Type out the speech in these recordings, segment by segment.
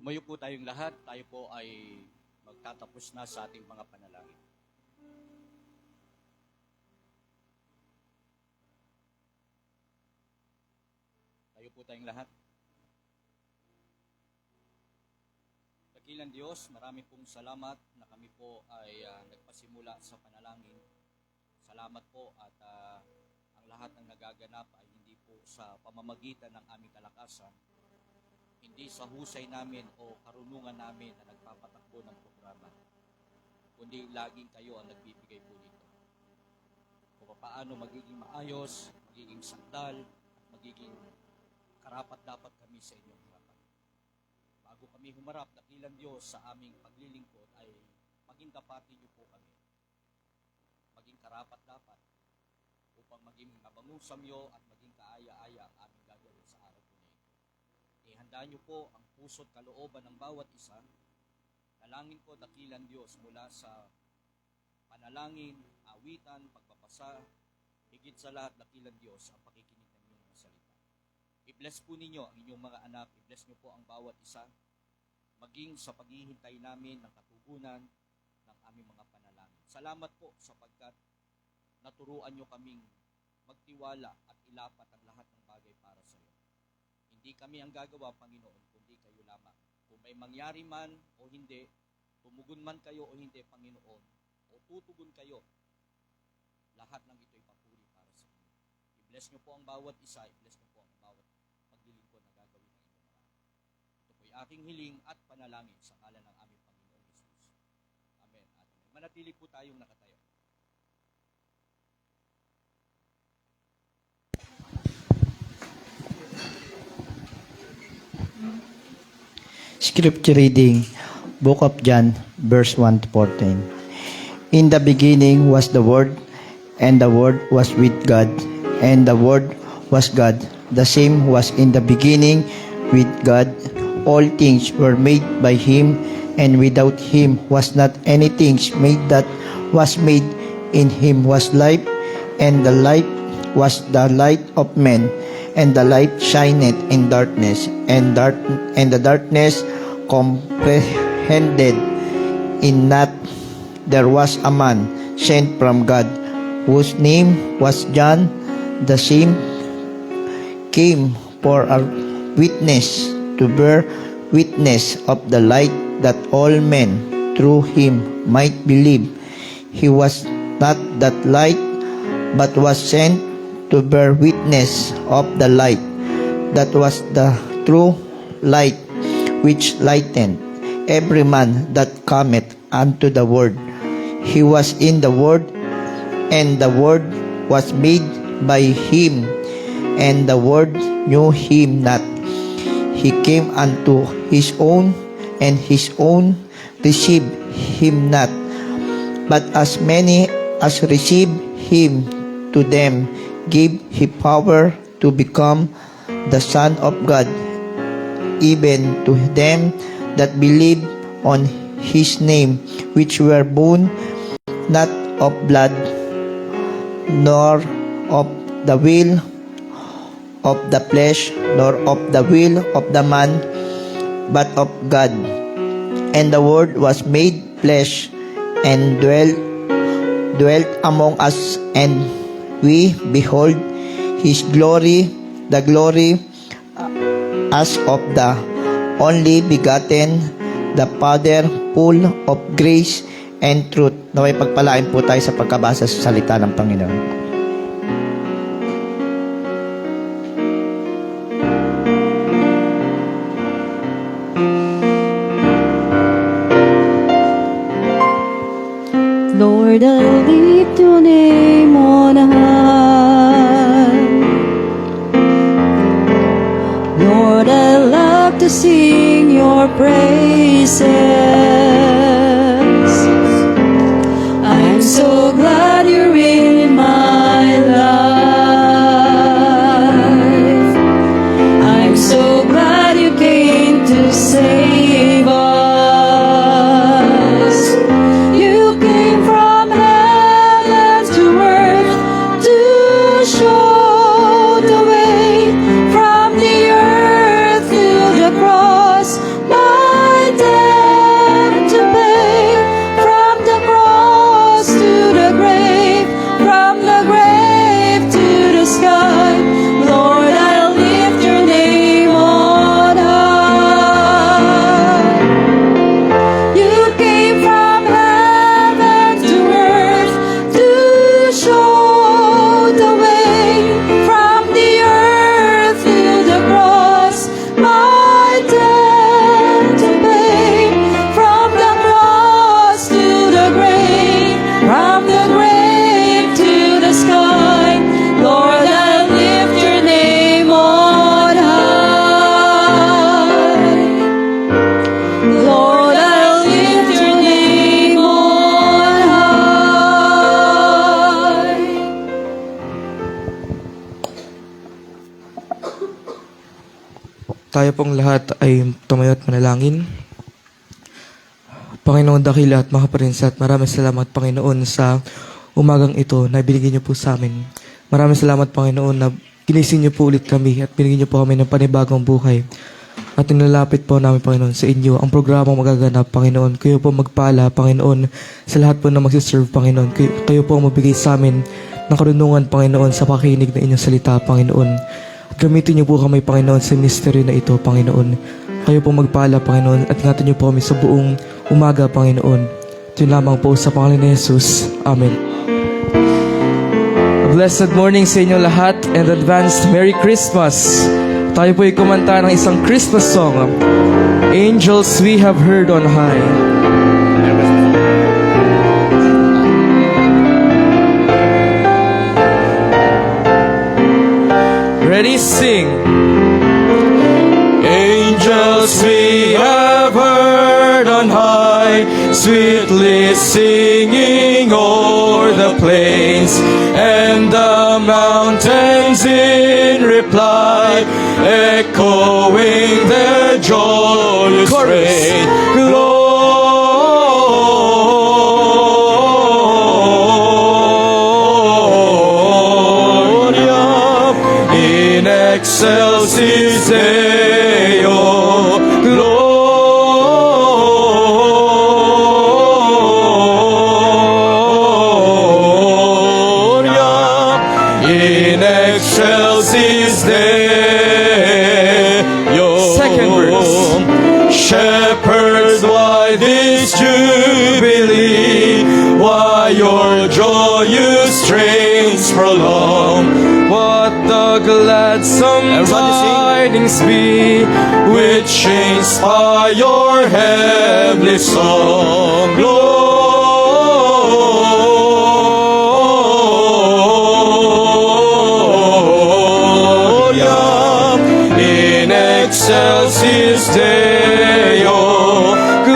Tumayo po tayong lahat. Tayo po ay magtatapos na sa ating mga panalangin. Tayo po tayong lahat. Dakilang Diyos, marami pong salamat na kami po ay nagpasimula sa panalangin. Salamat po at ang lahat ng nagaganap ay hindi po sa pamamagitan ng aming kalakasan, hindi sa husay namin o karunungan namin na nagpapatakbo ng programa, kundi laging kayo ang nagbibigay po nito. Kung paano magiging maayos, magiging sandal, at magiging karapat-dapat kami sa inyong harapan. Bago kami humarap, dakilang Diyos, sa aming paglilingkod ay maging tapatin niyo po kami. Maging karapat-dapat upang maging mabangong samyo at maging kaaya-aya ang aming gagawin sa araw po na ito. Ihanda niyo po ang puso't kalooban ng bawat isa. Dalangin ko, dakilang Diyos, mula sa panalangin, awitan, pagpapasa, higit sa lahat, dakilang Diyos, ang pakikinig ng inyong mga salita. I-bless po ninyo ang inyong mga anak, i-bless niyo po ang bawat isa, maging sa paghihintay namin ng katugunan ng aming mga panalangin. Salamat po sapagkat naturuan niyo kaming magtiwala at ilapat ang lahat ng bagay para sa iyo. Hindi kami ang gagawa, Panginoon, kundi kayo lamang. Kung may mangyari man o hindi, tumugon man kayo o hindi, Panginoon, o tutugon kayo, lahat ng ito'y papuri para sa inyo. I-bless niyo po ang bawat isa, i-bless niyo po ang bawat paglilingkod na gagawin ng inyong marami. Ito po'y aking hiling at panalangin sa ngalan ng aming Panginoon Jesus. Amen at amen. Manatili po tayong nakatayo. Scripture reading, Book of John, verse 1 to 14. In the beginning was the Word, and the Word was with God, and the Word was God. The same was in the beginning with God. All things were made by Him, and without Him was not anything made that was made. In Him was life, and the life was the light of men. And the light shineth in darkness, and the darkness comprehended in not. There was a man sent from God, whose name was John. The same came for a witness, to bear witness of the light, that all men through him might believe. He was not that light, but was sent to bear witness of the light. That was the true light, which lightened every man that cometh unto the Word. He was in the Word, and the Word was made by Him, and the Word knew Him not. He came unto His own, and His own received Him not. But as many as received Him, to them gave He power to become the Son of God, even to them that believe on His name, which were born not of blood, nor of the will of the flesh, nor of the will of the man, but of God. And the Word was made flesh, and dwelt among us, and we behold His glory, the glory as of the only begotten, the Father, full of grace and truth. Naway pagpalain po tayo sa pagkabasa sa salita ng Panginoon. Lord, I lift your name on high. Lord, I love to sing your praises. I'm so glad you're in my life. I'm so glad you came to save us. You came from heaven to earth to show the way, from the earth to the cross. My Tayo pong lahat ay tumayo at manalangin. Panginoon dakila at makaparinsa at maraming salamat Panginoon sa umagang ito na binigyan niyo po sa amin. Maraming salamat Panginoon na ginising niyo po ulit kami at binigyan niyo po kami ng panibagong buhay. At nilalapit po namin Panginoon sa inyo ang programang magaganap Panginoon. Kayo po magpala Panginoon sa lahat po na magsiserve Panginoon. Kayo po ang mabigay sa amin ng karunungan Panginoon sa pakinig ng inyong salita Panginoon. At gamitin niyo po kami Panginoon sa ministeryo na ito Panginoon. Kayo po magpala Panginoon at ingatan niyo po kami sa buong umaga Panginoon. Ito lamang po sa pangalan ni Jesus. Amen. A blessed morning sa inyo lahat and advanced Merry Christmas. Tayo po ay kumanta ng isang Christmas song. Angels we have heard on high. Ready, sing. Angels we have heard on high, sweetly singing o'er the plains and the mountains in reply, echoing their joyous strain. Gloria in excelsis Deo. Gloria in excelsis Deo. Second verse. Shepherds, why this jubilee? Why your joyous strains prolong? What the gladsome tidings be, which inspire your heavenly song? Gloria in excelsis Deo. Gloria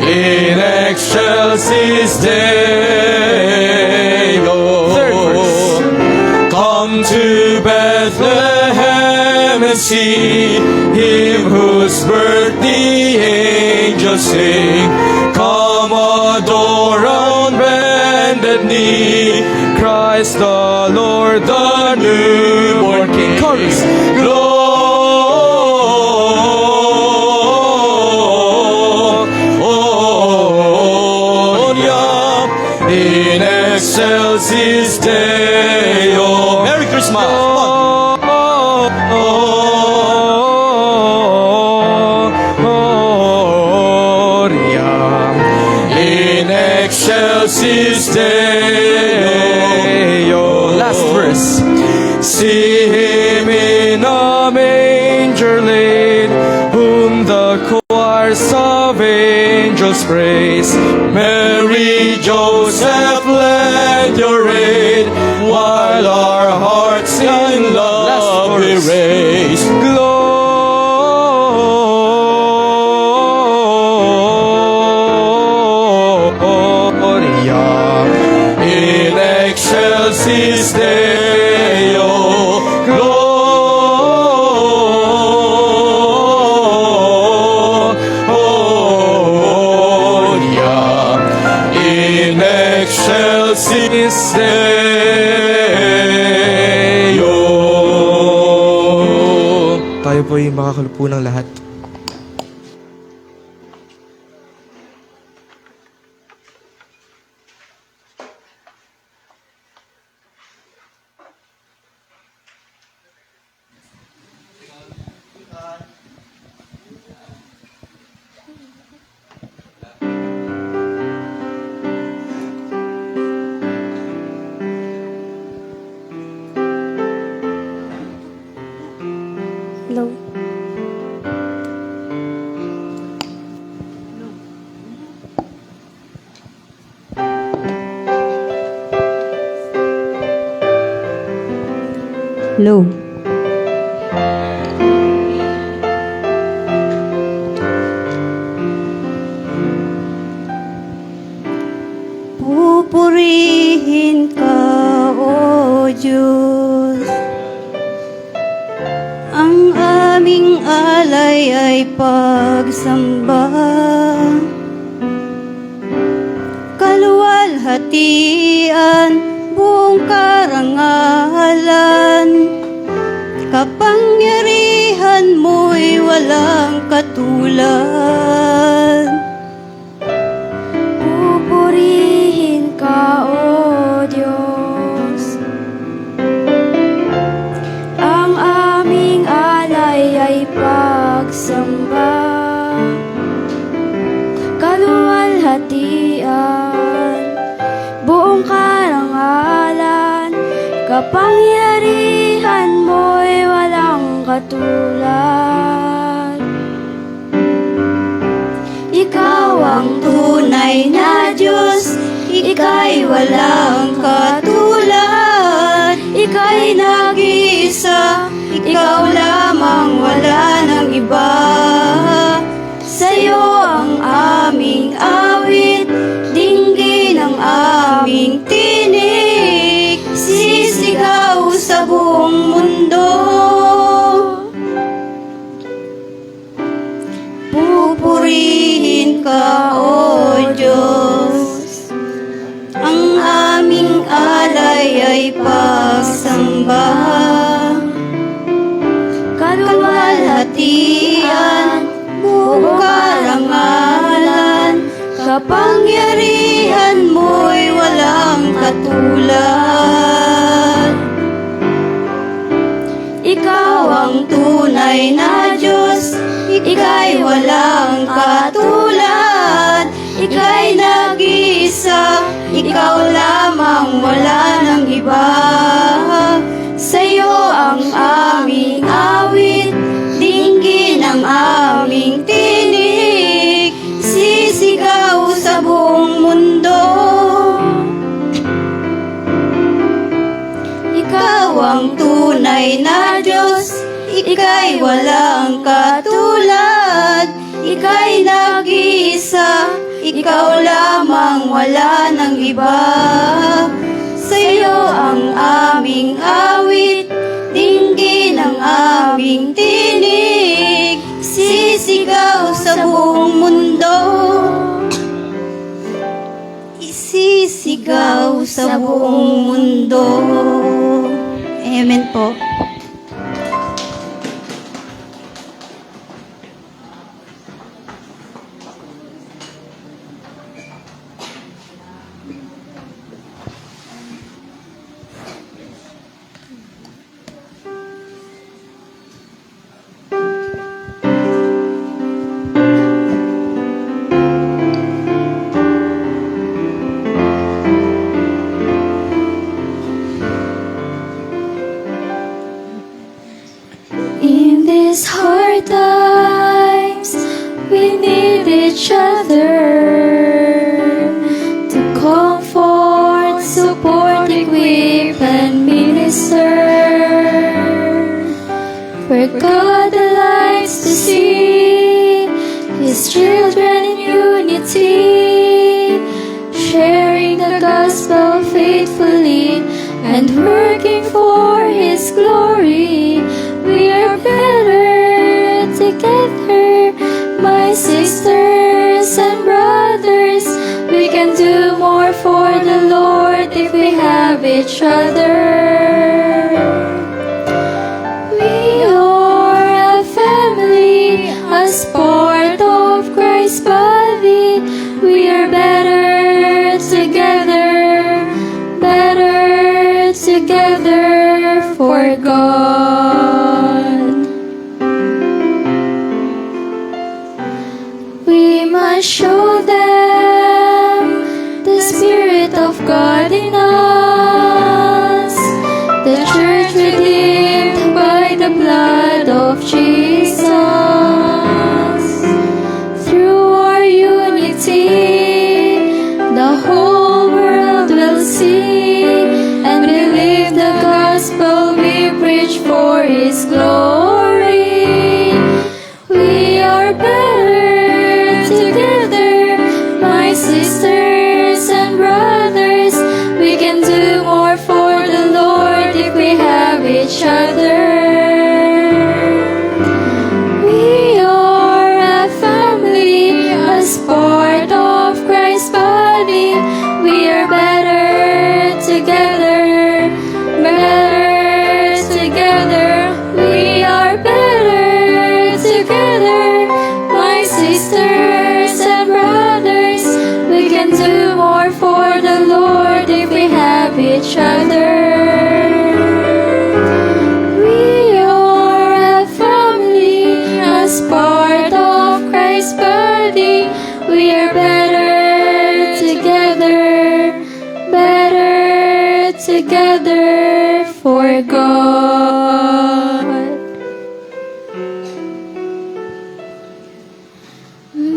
in excelsis Deo. Third verse. Come to Bethlehem and see him whose birth the angels sing. Come adore on bended knee Christ the Lord, the newborn King. Chorus. Gloria in excelsis Deo. Merry Christmas. Gloria in excelsis Deo. Last verse. See him in a manger laid, whom the choirs of angels praise. Mary, Joseph, lend your aid, while our hearts in love we raise. Gloria in excelsis Deo. Gloria in excelsis Deo. Tayo po ay makakalpo ng lahat. Hello. Hello. Pupuri Diyos. Ang aming alay ay pagsamba, kaluwalhatian, buong karangalan, kapangyarihan mo'y walang katulad. Pupurihin ka, O Diyos. Ang aming alay ay pagsamba, kaluwalhatian, buong karangalan, kapangyarihan mo'y walang katulad. Ikaw ang tunay na Diyos, ika'y walang katulad. Ika'y nag-iisa, ikaw lamang, wala nang iba. Sa'yo ang aming awit, dinggin ang aming tinig, sisigaw sa buong mundo. Pupurihin ka, O Diyos. Ang aming alay ay pagsamba, kaluwalhatian, buong karangalan, kapangyarihan mo'y walang katulad. Ikaw ang tunay na Diyos, ika'y walang katulad. Ika'y nag-iisa, ikaw lamang, wala nang iba. Sa'yo ang aming awit, dinggin ang aming tinig, sisigaw sa buong mundo. Ikaw ang tunay na Diyos, ika'y walang katulad. Ika'y nag-iisa, ikaw lamang, wala nang iba. Sa'yo ang aming awit, dinggin ang aming tinig, sisigaw sa buong mundo. Isisigaw sa buong mundo. Amen po. In these hard times, we need each other to comfort, support, equip, and minister. Where God delights to see His children in unity, sharing the gospel faithfully and working for His glory. We are better together, my sisters and brothers. We can do more for the Lord if we have each other. We are a family, as part of Christ's body. We are better together for God. We must show them the Spirit of God in us, the church redeemed by the blood of Jesus. Through our unity, the whole world will see and believe the gospel we preach for His glory. We are better together, my sisters and brothers. We can do more for the Lord together for God.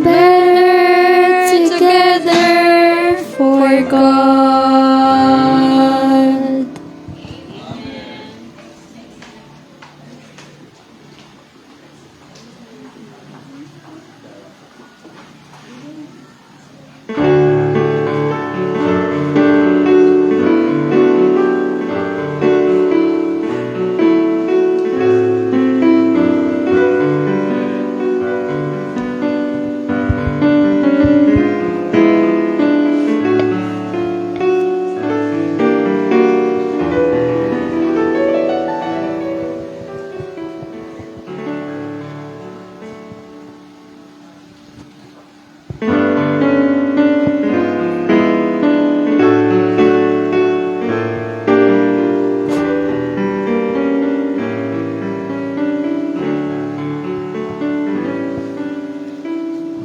Better together for God.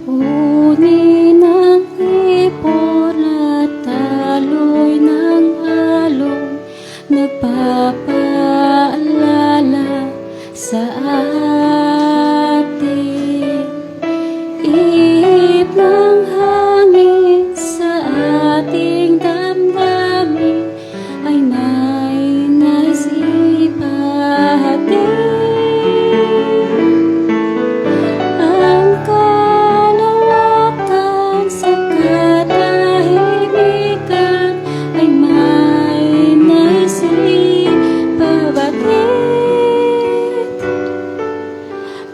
Kunin ang ipon at taloy ng alon, nagpapaalala sa atin. Ihip ng hangin sa ating damdamin ay may nais ipahatid. Ang kalawatan sa katahimikan ay may nais ipabatid.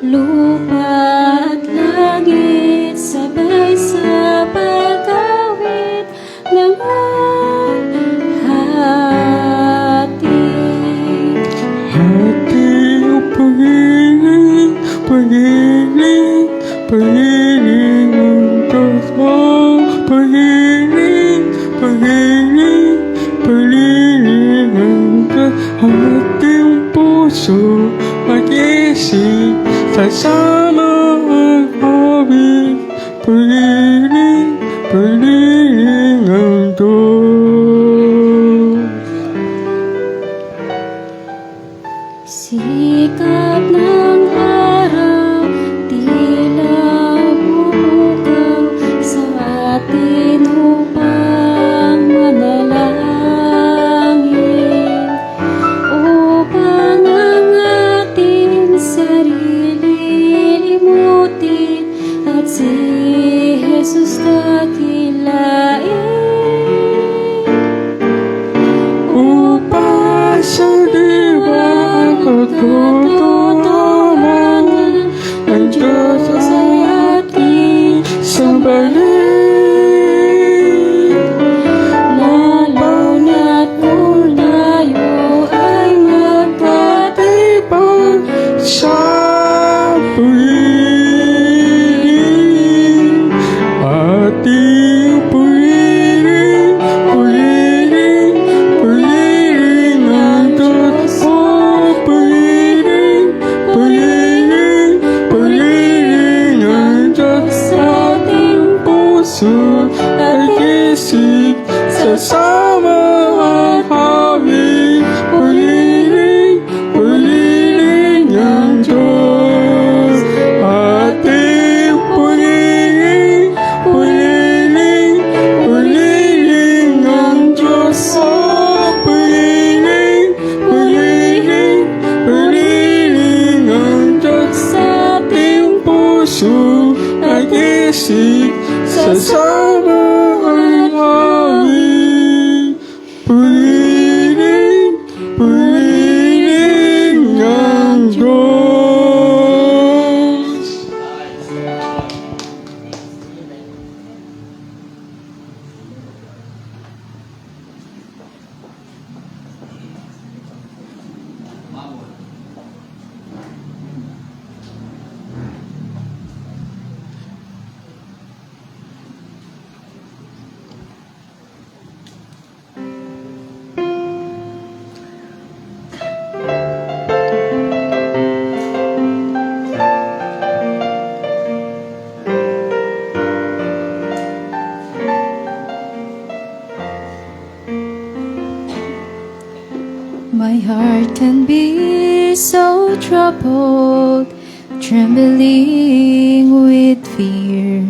Lupa at langit sabay sa pagkawit ng hati. Ating pag-ibig, pag-ibig, pag-ibig ng Diyos mo. Pag-ibig, pag-ibig, pag-ibig ng Diyos. Ating puso, mag-isip, sasama ang hawig. Pag-ibig, pag-ibig ng Diyos. Sikat ng araw, tila bumugaw sa atin upang manalangin, upang ang ating sarili limutin at si Jesus dakilain. Upang sa diwa ang katotohanan ng Diyos ay ating sambahin. Lalo na't kung tayo ay magtatipon Sa pag-ibig, ating pag-ibig, pag-ibig, pag-ibig ng Diyos. Oh, pag-ibig, pag-ibig, pag-ibig ng Diyos. Sa ating puso at isip, sasama ang hawig. Pag-ibig, pag-ibig ng Diyos. Ating pag-ibig, pag-ibig, pag-ibig ng Diyos. Oh, pag-ibig, pag-ibig, pag-ibig ng Diyos. Sa ating puso at isip, sasama ang hawig. Pag-ibig, pag-ibig ng Diyos. troubled, trembling with fear,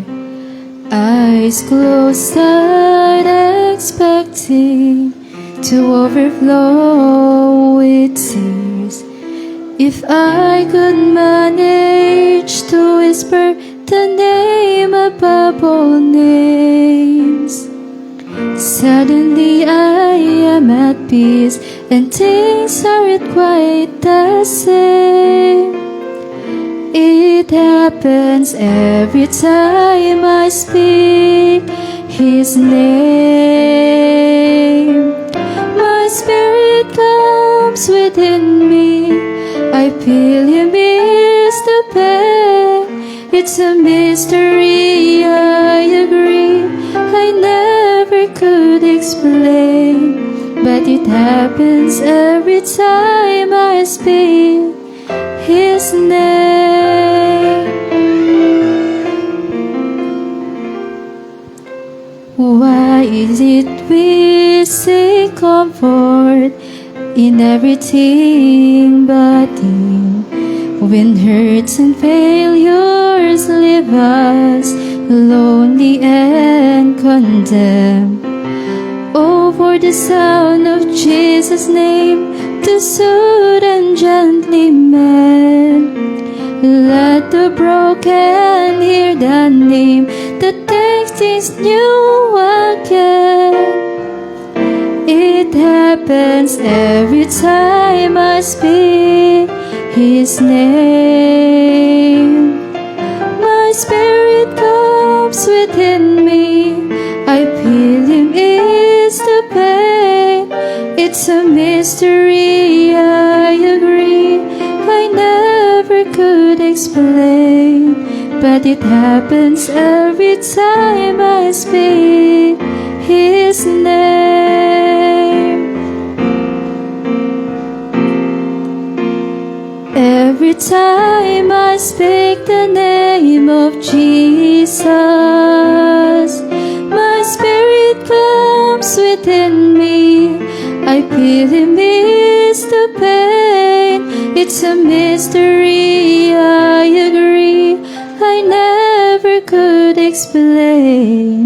eyes closed, not expecting to overflow with tears. If I could manage to whisper the name above all names, suddenly I am at peace and things aren't quite the same. It happens every time I speak His name. My spirit comes within me, I feel Him ease the pain. It's a mystery, I agree, I never could explain, but it happens every time I speak His name. Why is it we seek comfort in everything but Him, when hurts and failures leave us lonely and condemned? Oh, for the sound of Jesus' name to soothe and gently mend. Let the broken hear the name that takes things new again. It happens every time I speak His name. My spirit comes within me, I feel Him ease the pain. It's a mystery, I agree, I never could explain, but it happens every time I speak His name. Every time I speak the name of Jesus, my spirit comes within me, I feel Him ease the pain. It's a mystery, I agree, I never could explain,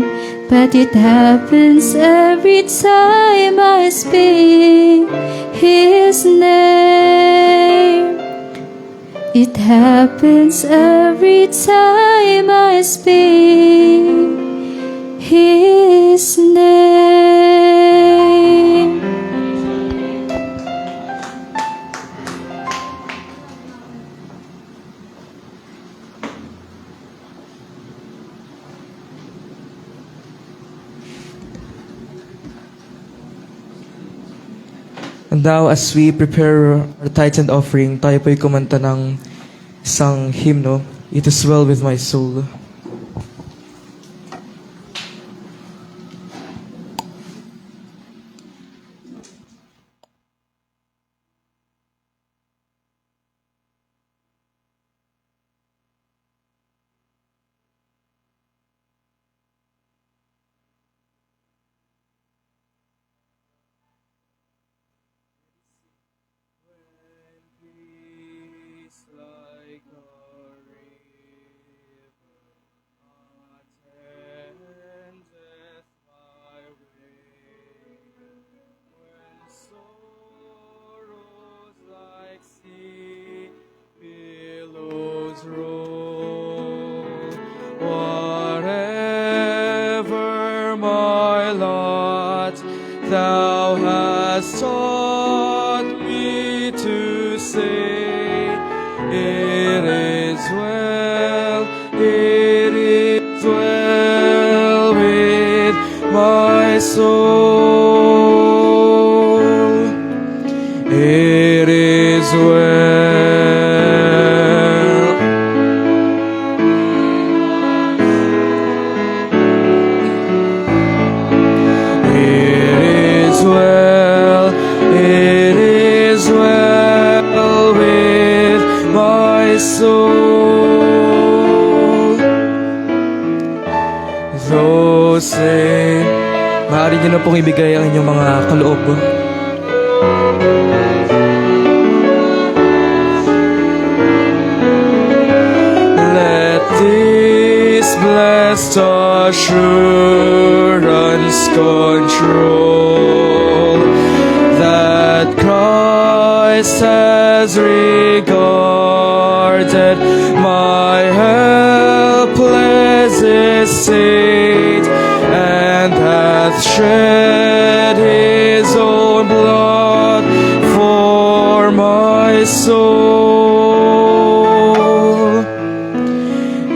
but it happens every time I speak His name. It happens every time I speak His name. And now, as we prepare our tithes and offering, tayo po'y kumanta ng isang hymno, It is Well With My Soul. Whatever my lot, Thou hast taught me to say, it is well with my soul. It is well. Soul, though say, Maaari niyo na pong ibigay ang inyong mga kaloob. blessed assurance control that Christ has regarded my helpless estate and hath shed his own blood for my soul.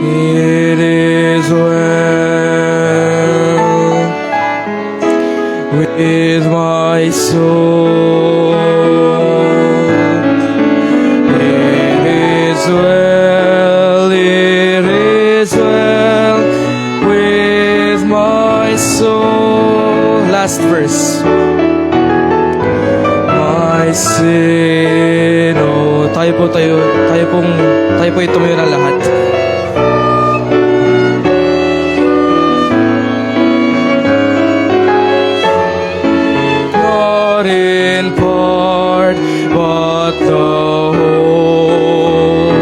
It is well with my soul. It is well, it is well with my soul. Last verse. My sin. Oh, tayo po itumayo na lahat. Not in part, but the whole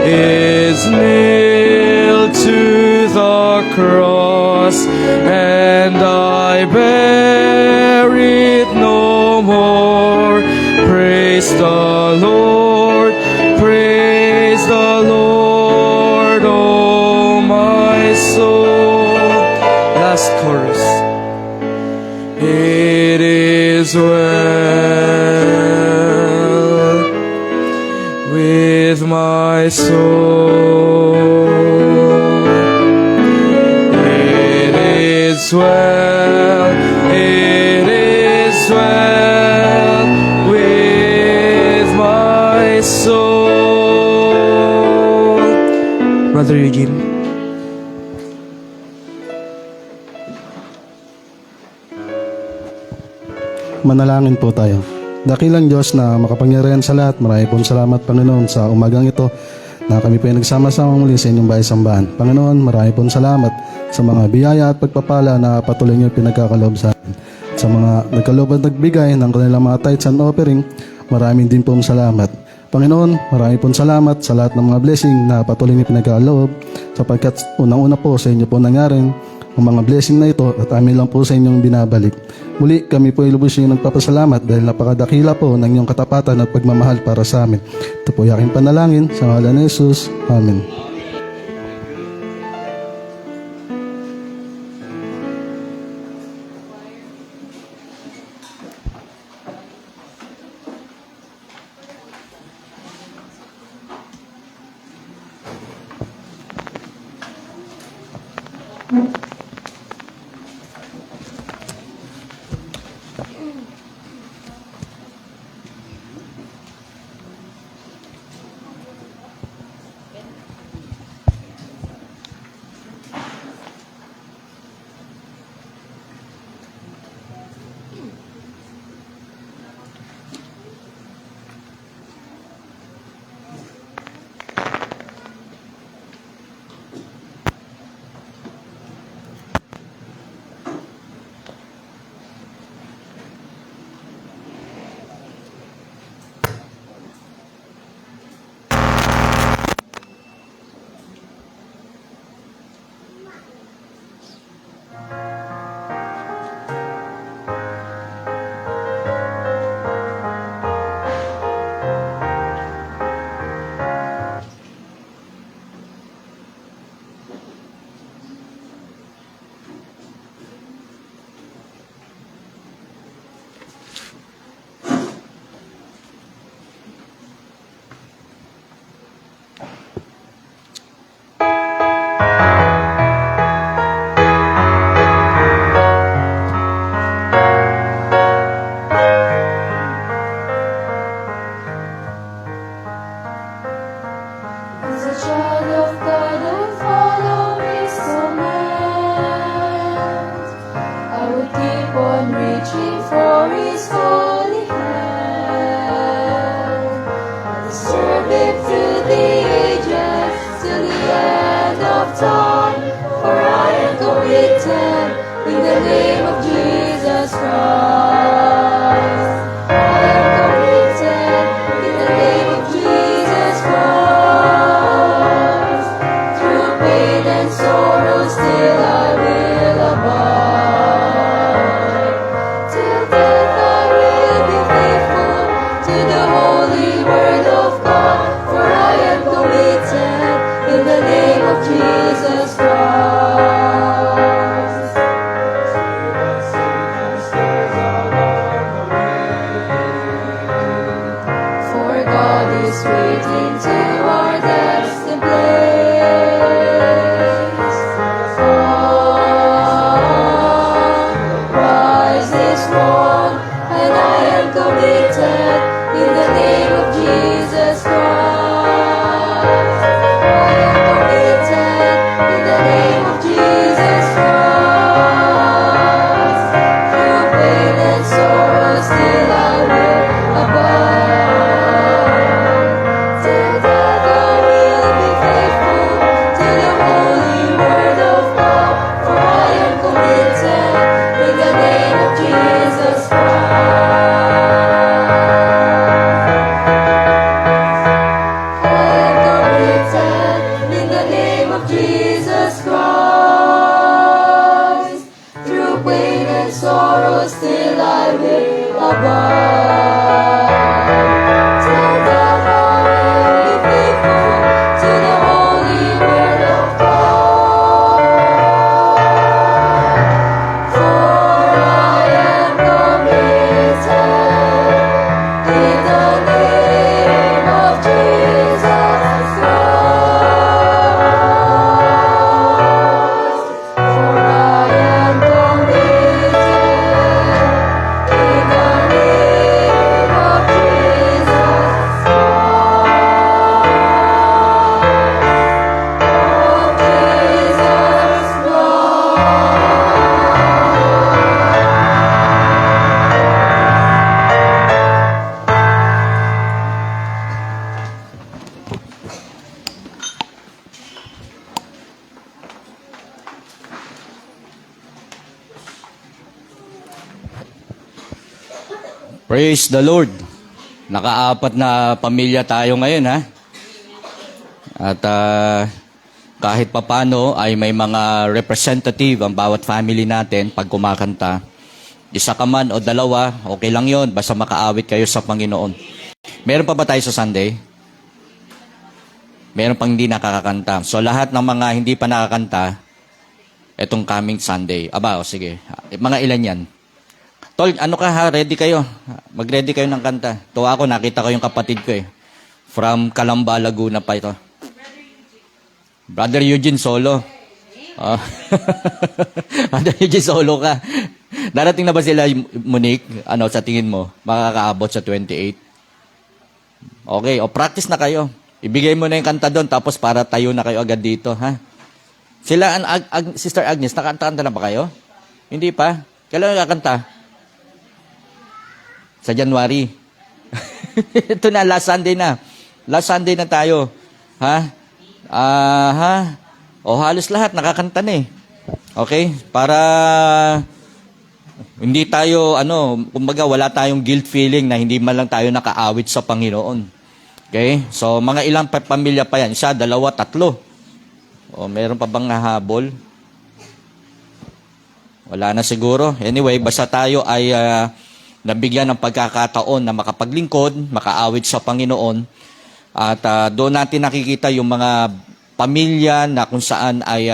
is nailed to the cross, and I bear it no more. Praise the Lord, praise the Lord, oh my soul. Last chorus. It is well with my soul. It is well, it is well with my soul. Brother Eugene. Manalangin po tayo. Dakilang Diyos na makapangyarihan sa lahat, marami pong salamat Panginoon sa umagang ito na kami po ay nagsama-sama muli sa inyong bahay-sambahan. Panginoon, marami pong salamat sa mga biyaya at pagpapala na patuloy niyo pinagkakaloob sa amin. Sa mga nagkaloob at nagbigay ng kanilang mga tithes and offering, maraming din pong salamat. Panginoon, marami pong salamat sa lahat ng mga blessing na patuloy niyo pinagkakaloob sapagkat unang-una po sa inyo po nangyaring ang mga blessing na ito at amin lang po sa inyong binabalik. Muli, kami po ay lubos niyo nagpapasalamat dahil napakadakila po ng inyong katapatan at pagmamahal para sa amin. Ito po yung aking panalangin sa ngalan ni Jesus. Amen. Praise the Lord. Nakaapat na pamilya tayo ngayon, ha? At kahit papano ay may mga representative ang bawat family natin pag kumakanta. Isa ka man o dalawa, okay lang yon, basta makaawit kayo sa Panginoon. Meron pa ba tayo sa Sunday? Meron pang hindi nakakanta. So lahat ng mga hindi pa nakakanta, etong coming Sunday. Aba, sige. Mga ilan yan? Tol, ano ka ha? Ready kayo? Mag-ready kayo ng kanta. Tuwa ako, nakita ko yung kapatid ko eh. From Calamba, Laguna pa ito. Brother Eugene, solo. Oh. Brother Eugene, solo ka. Darating na ba sila, Monique? Ano, sa tingin mo? Makakaabot sa 28? Okay, o practice na kayo. Ibigay mo na yung kanta doon, tapos para tayo na kayo agad dito, ha? Sila, Sister Agnes, nakakanta na ba kayo? Hindi pa? Kailan nakakanta? Sa January. Ito na, last Sunday na. Last Sunday na tayo. Ha? O halos lahat, nakakanta na eh. Okay? Para hindi tayo, kumbaga wala tayong guilt feeling na hindi man lang tayo nakaawit sa Panginoon. Okay? So, mga ilang pamilya pa yan. Isa, dalawa, tatlo. O, meron pa bang nahabol? Wala na siguro. Anyway, basta tayo ay nabigyan ng pagkakataon na makapaglingkod, makaawit sa Panginoon. At doon natin nakikita yung mga pamilya na kung saan ay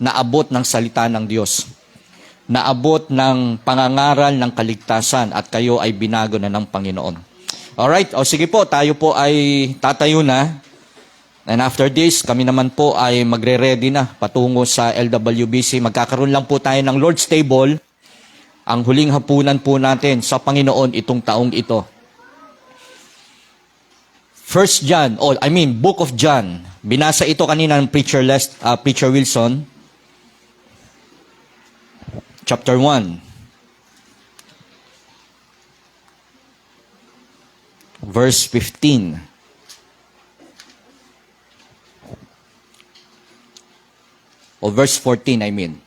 naabot ng salita ng Diyos. Naabot ng pangangaral ng kaligtasan at kayo ay binago na ng Panginoon. Alright, o sige po, tayo po ay tatayo na. And after this, kami naman po ay magre-ready na patungo sa LWBC. Magkakaroon lang po tayo ng Lord's Table. Ang huling hapunan po natin sa Panginoon itong taong ito. Book of John. Binasa ito kanina ng Preacher Wilson. Chapter 1. Verse 15. O verse 14, I mean.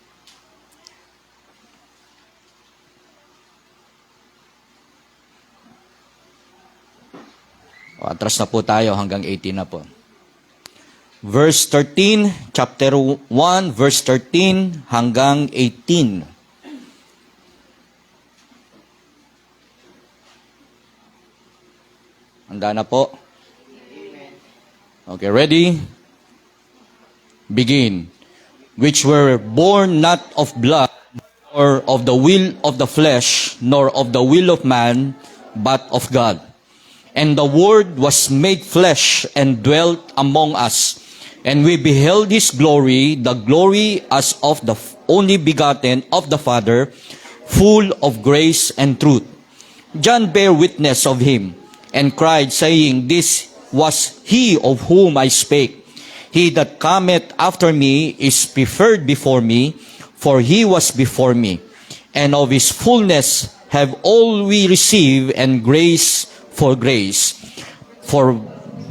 Atras na po tayo hanggang 18 na po. Verse 13, chapter 1, verse 13 hanggang 18. Handa na po? Okay, ready? Begin. Which were born not of blood, nor of the will of the flesh, nor of the will of man, but of God. And the Word was made flesh and dwelt among us. And we beheld His glory, the glory as of the only begotten of the Father, full of grace and truth. John bare witness of Him, and cried, saying, This was He of whom I spake. He that cometh after me is preferred before me, for He was before me. And of His fullness have all we received, and grace for grace. For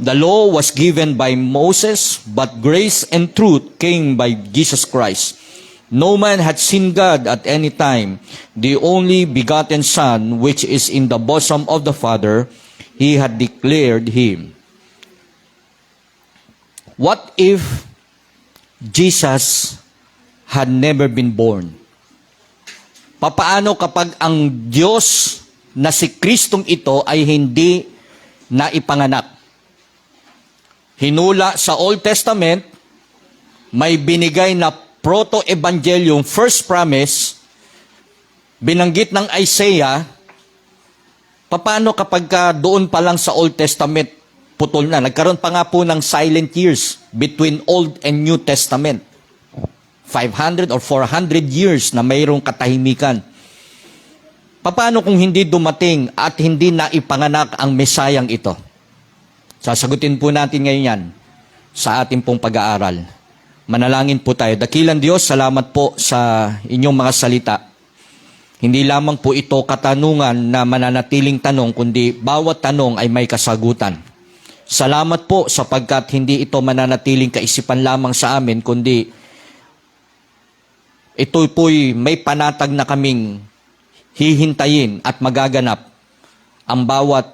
the law was given by Moses, but grace and truth came by Jesus Christ. No man had seen God at any time. The only begotten Son, which is in the bosom of the Father, He had declared Him. What if Jesus had never been born? Papaano kapag ang Diyos na si Kristong ito ay hindi naipanganak? Hinula sa Old Testament, may binigay na proto-evangelium, first promise, binanggit ng Isaiah. Paano kapag doon pa lang sa Old Testament, putol na? Nagkaroon pa nga po ng silent years between Old and New Testament. 500 or 400 years na mayroong katahimikan. Paano kung hindi dumating at hindi naipanganak ang Mesayang ito? Sasagutin po natin ngayon yan sa ating pong pag-aaral. Manalangin po tayo. Dakilang Diyos, salamat po sa inyong mga salita. Hindi lamang po ito katanungan na mananatiling tanong, kundi bawat tanong ay may kasagutan. Salamat po sapagkat hindi ito mananatiling kaisipan lamang sa amin, kundi ito po'y may panatag na kaming hihintayin at magaganap ang bawat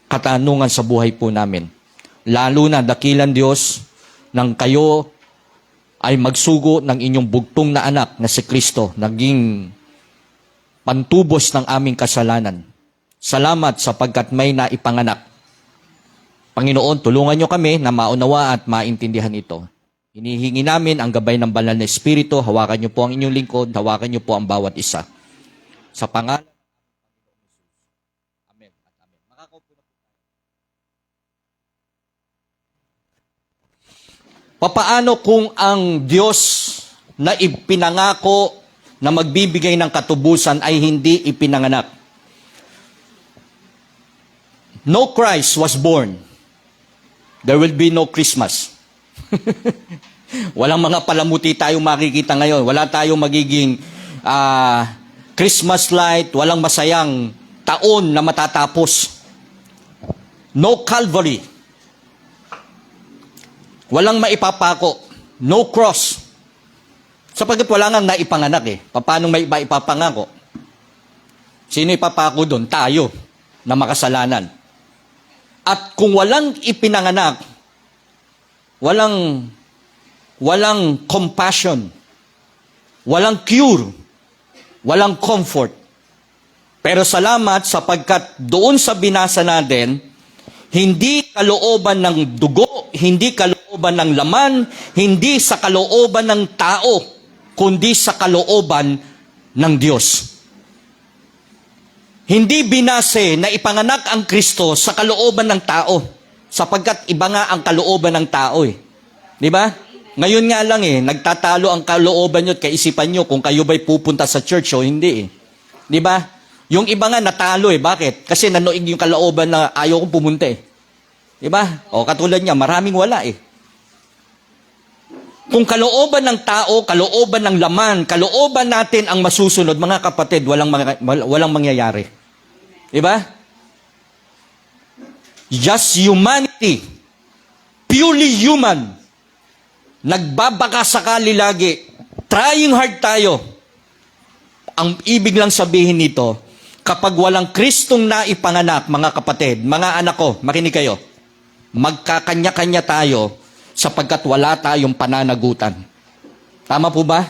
katanungan sa buhay po namin. Lalo na, dakilang Diyos, nang kayo ay magsugo ng inyong bugtong na anak na si Kristo, naging pantubos ng aming kasalanan. Salamat sapagkat may naipanganak. Panginoon, tulungan niyo kami na maunawa at maintindihan ito. Hinihingi namin ang gabay ng banal na Espiritu. Hawakan niyo po ang inyong lingkod. Hawakan niyo po ang bawat isa. Sa pangalan ng Panginoong Jesus. Amen at amen. Makakaupo na po tayo. Papaano kung ang Diyos na ipinangako na magbibigay ng katubusan ay hindi ipinanganak? No Christ was born. There will be no Christmas. Walang mga palamuti tayong makikita ngayon. Wala tayong magiging Christmas light. Walang masayang taon na matatapos. No Calvary. Walang maipapako. No cross. Sapagkat wala nga naipanganak eh. Paano may maipapangako? Sino ipapako doon? Tayo na makasalanan. At kung walang ipinanganak, walang compassion, walang cure, walang comfort. Pero salamat sapagkat doon sa binasa natin, hindi kalooban ng dugo, hindi kalooban ng laman, hindi sa kalooban ng tao, kundi sa kalooban ng Diyos. Hindi binase na ipanganak ang Kristo sa kalooban ng tao, sapagkat iba nga ang kalooban ng tao eh. Di ba? Ngayon nga lang eh, nagtatalo ang kalooban nyo at kaisipan nyo kung kayo ba'y pupunta sa church o hindi eh. Di ba? Yung iba nga natalo eh. Bakit? Kasi nanoig yung kalooban na ayaw kong pumunta eh. Di ba? O katulad niya, maraming wala eh. Kung kalooban ng tao, kalooban ng laman, kalooban natin ang masusunod, mga kapatid, walang mangyayari. Diba? Just humanity, purely human, nagbabaka sakali lagi, trying hard tayo. Ang ibig lang sabihin nito, kapag walang Kristong naipanganak, mga kapatid, mga anak ko, makinig kayo, magkakanya-kanya tayo sapagkat wala tayong pananagutan. Tama po ba?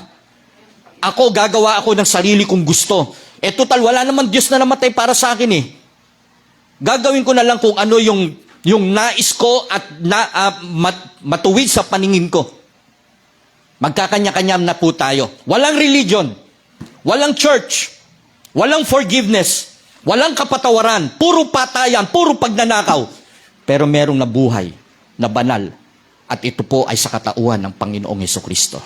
Ako, gagawa ako ng sarili kong gusto. Eh total, wala naman Diyos na namatay para sa akin eh. Gagawin ko na lang kung ano yung nais ko at matuwid sa paningin ko. Magkakanya-kanya na po tayo. Walang religion, walang church, walang forgiveness, walang kapatawaran, puro patayan, puro pagnanakaw. Pero merong nabuhay, na banal. At ito po ay sa katauhan ng Panginoong Hesukristo.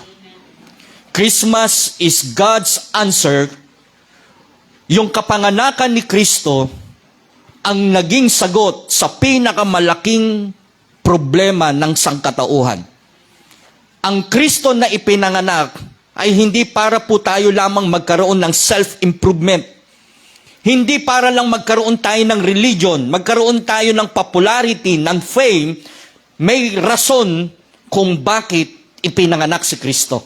Christmas is God's answer. Yung kapanganakan ni Kristo ang naging sagot sa pinakamalaking problema ng sangkatauhan. Ang Kristo na ipinanganak ay hindi para po tayo lamang magkaroon ng self-improvement. Hindi para lang magkaroon tayo ng religion, magkaroon tayo ng popularity, ng fame. May rason kung bakit ipinanganak si Kristo.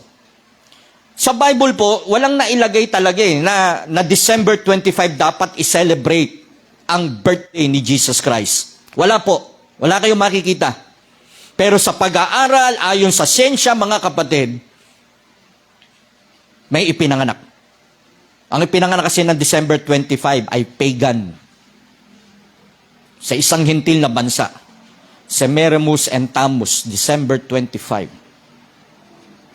Sa Bible po, walang nailagay talaga na December 25 dapat i-celebrate ang birthday ni Jesus Christ. Wala po. Wala kayong makikita. Pero sa pag-aaral, ayon sa siyensya, mga kapatid, may ipinanganak. Ang ipinanganak kasi ng December 25 ay pagan. Sa isang hintil na bansa. Semiramis and Tammuz, December 25.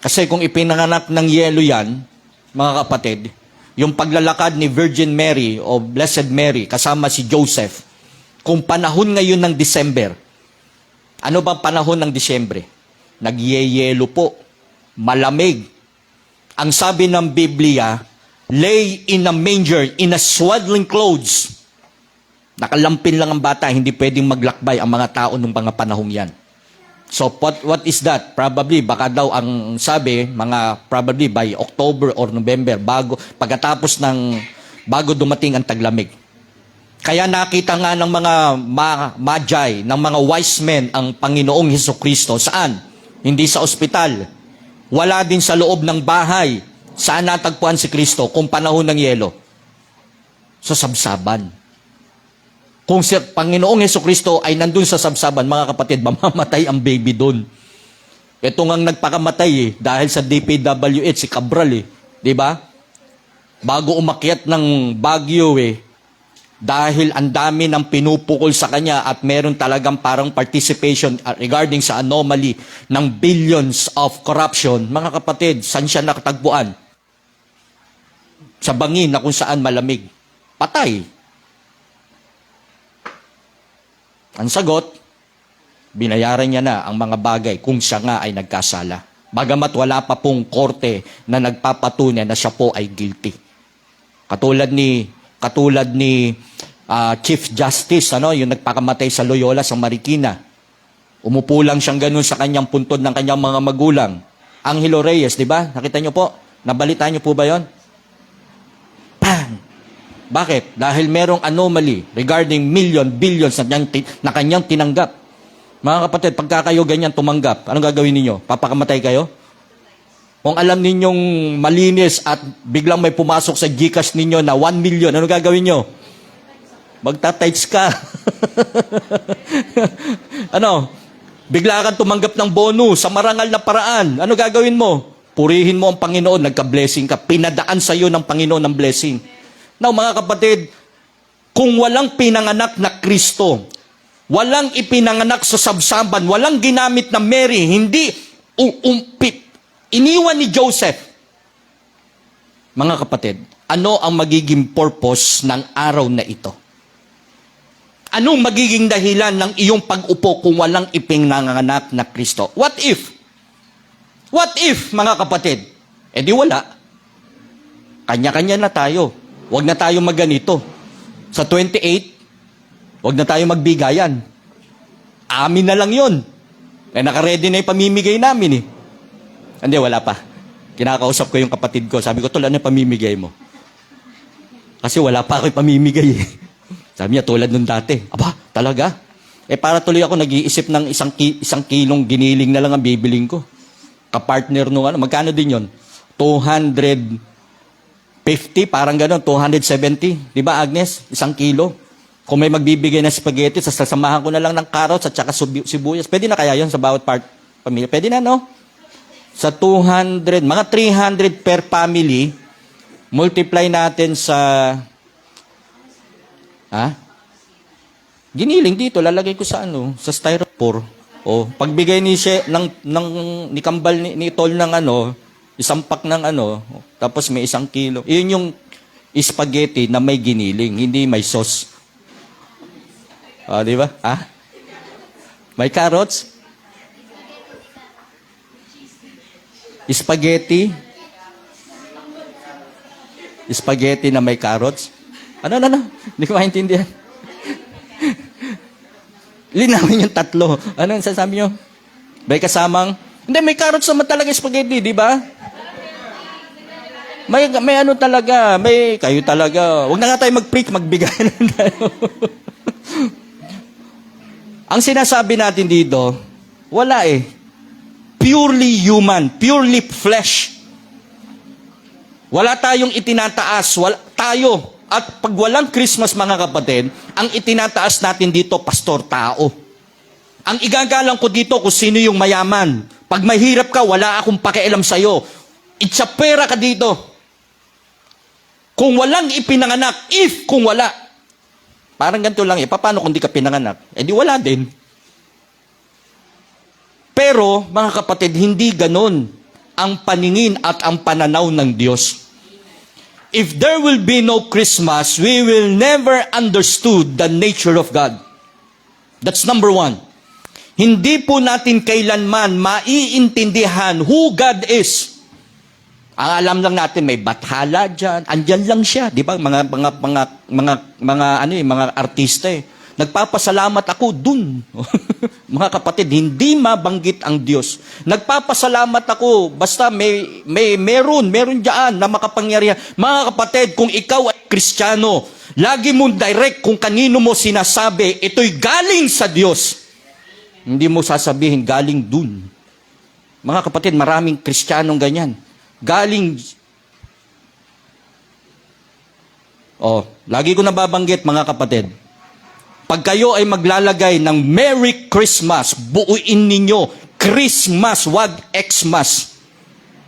Kasi kung ipinanganak ng yelo yan, mga kapatid, yung paglalakad ni Virgin Mary o Blessed Mary kasama si Joseph, kung panahon ngayon ng December, ano ba panahon ng Disyembre? Nagyeyelo po, malamig. Ang sabi ng Biblia, lay in a manger, in a swaddling clothes. Nakalampin lang ang bata, hindi pwedeng maglakbay ang mga tao ng mga panahong yan. So, what is that? Probably, baka daw ang sabi, probably by October or November, bago dumating ang taglamig. Kaya nakita nga ng mga magi, ng mga wise men, ang Panginoong Hesukristo. Saan? Hindi sa ospital. Wala din sa loob ng bahay. Saan natagpuan si Kristo kung panahon ng yelo? Sa sabsaban. Kung si Panginoong Hesukristo ay nandun sa sabsaban, mga kapatid, mamamatay ang baby doon. Ito ngang nagpakamatay dahil sa DPWH, si Cabral Di ba? Bago umakyat ng Baguio dahil ang dami ng pinupukol sa kanya at meron talagang parang participation regarding sa anomaly ng billions of corruption, mga kapatid, saan siya nakatagpuan? Sa bangin na kung saan malamig. Patay. Ang sagot, binayaran niya na ang mga bagay kung siya nga ay nagkasala. Bagamat wala pa pong korte na nagpapatunay na siya po ay guilty. Katulad ni Chief Justice, yung nagpakamatay sa Loyola sa Marikina. Umupo lang siyang ganun sa kanyang puntod ng kanyang mga magulang. Angelo Reyes, di ba? Nakita niyo po? Nabalitaan niyo po ba yon? Bang! Bakit? Dahil merong anomaly regarding billions na kanyang tinanggap. Mga kapatid, pagka kayo ganyan tumanggap, anong gagawin ninyo? Papakamatay kayo? Kung alam ninyong malinis at biglang may pumasok sa GCash ninyo na 1 million, anong gagawin nyo? Magta-tights ka. Bigla kang tumanggap ng bonus sa marangal na paraan. Ano gagawin mo? Purihin mo ang Panginoon, nagka-blessing ka. Pinadaan sa iyo ng Panginoon ng blessing. Now, mga kapatid, kung walang pinanganak na Kristo, walang ipinanganak sa sabsaban, walang ginamit na Mary, hindi iniwan ni Joseph. Mga kapatid, ano ang magiging purpose ng araw na ito? Anong magiging dahilan ng iyong pag-upo kung walang ipinanganak na Kristo? What if? What if, mga kapatid? Di wala. Kanya-kanya na tayo. Huwag na tayo magganito. Sa 28, huwag na tayo magbigayan. Amin na lang yun. Nakaredy na yung pamimigay namin Hindi, wala pa. Kinakausap ko yung kapatid ko. Sabi ko, tol, ano yung pamimigay mo? Kasi wala pa ako yung pamimigay Sabi niya, tulad nung dati. Aba, talaga? Para tuloy ako nag-iisip ng isang kilong giniling na lang ang bibiling ko. Kapartner nung magkano din yon? 250, parang gano'n, 270. Di ba, Agnes? 1 kilo. Kung may magbibigay ng spaghetti, sasamahan ko na lang ng carrots at saka sibuyas. Pwede na kaya yon sa bawat pamilya? Pwede na, no? Sa 200, mga 300 per family, multiply natin sa giniling dito, lalagay ko sa sa styrofoam. Pagbigay ni Kambal ni Tol ng isang pack ng tapos may 1 kilo. Iyon yung spaghetti na may giniling, hindi may sauce. Di ba? May carrots? Spaghetti na may carrots? Ano? Hindi ko maintindihan. Linawin yung 3. Ano ang sasabi nyo? May kasamang? Hindi, may carrots naman talaga spaghetti, di ba? May talaga. Kayo talaga. Huwag na nga tayo mag-preach, magbigay na tayo. Ang sinasabi natin dito, wala Purely human, purely flesh. Wala tayong itinataas, tayo. At pag walang Christmas, mga kapatid, ang itinataas natin dito, pastor, tao. Ang igagalang ko dito kung sino yung mayaman. Pag mahirap ka, wala akong pakialam sa'yo. Itsapera ka dito. Kung walang ipinanganak, kung wala. Parang ganito lang paano kung di ka pinanganak? Di wala din. Pero, mga kapatid, hindi ganon ang paningin at ang pananaw ng Diyos. If there will be no Christmas, we will never understood the nature of God. That's number 1. Hindi po natin kailanman maiintindihan who God is. Ang alam lang natin, may bathala dyan. Andyan lang siya. Di ba? Mga artista Nagpapasalamat ako dun. Mga kapatid, hindi mabanggit ang Diyos. Nagpapasalamat ako, basta meron dyan na makapangyarihan. Mga kapatid, kung ikaw ay Kristiyano, lagi mong direct kung kanino mo sinasabi, ito'y galing sa Diyos. Hindi mo sasabihin, galing dun. Mga kapatid, maraming Kristiyanong ganyan. Galing. Lagi ko nababanggit, mga kapatid. Pag kayo ay maglalagay ng Merry Christmas, buuin ninyo Christmas, wag Xmas.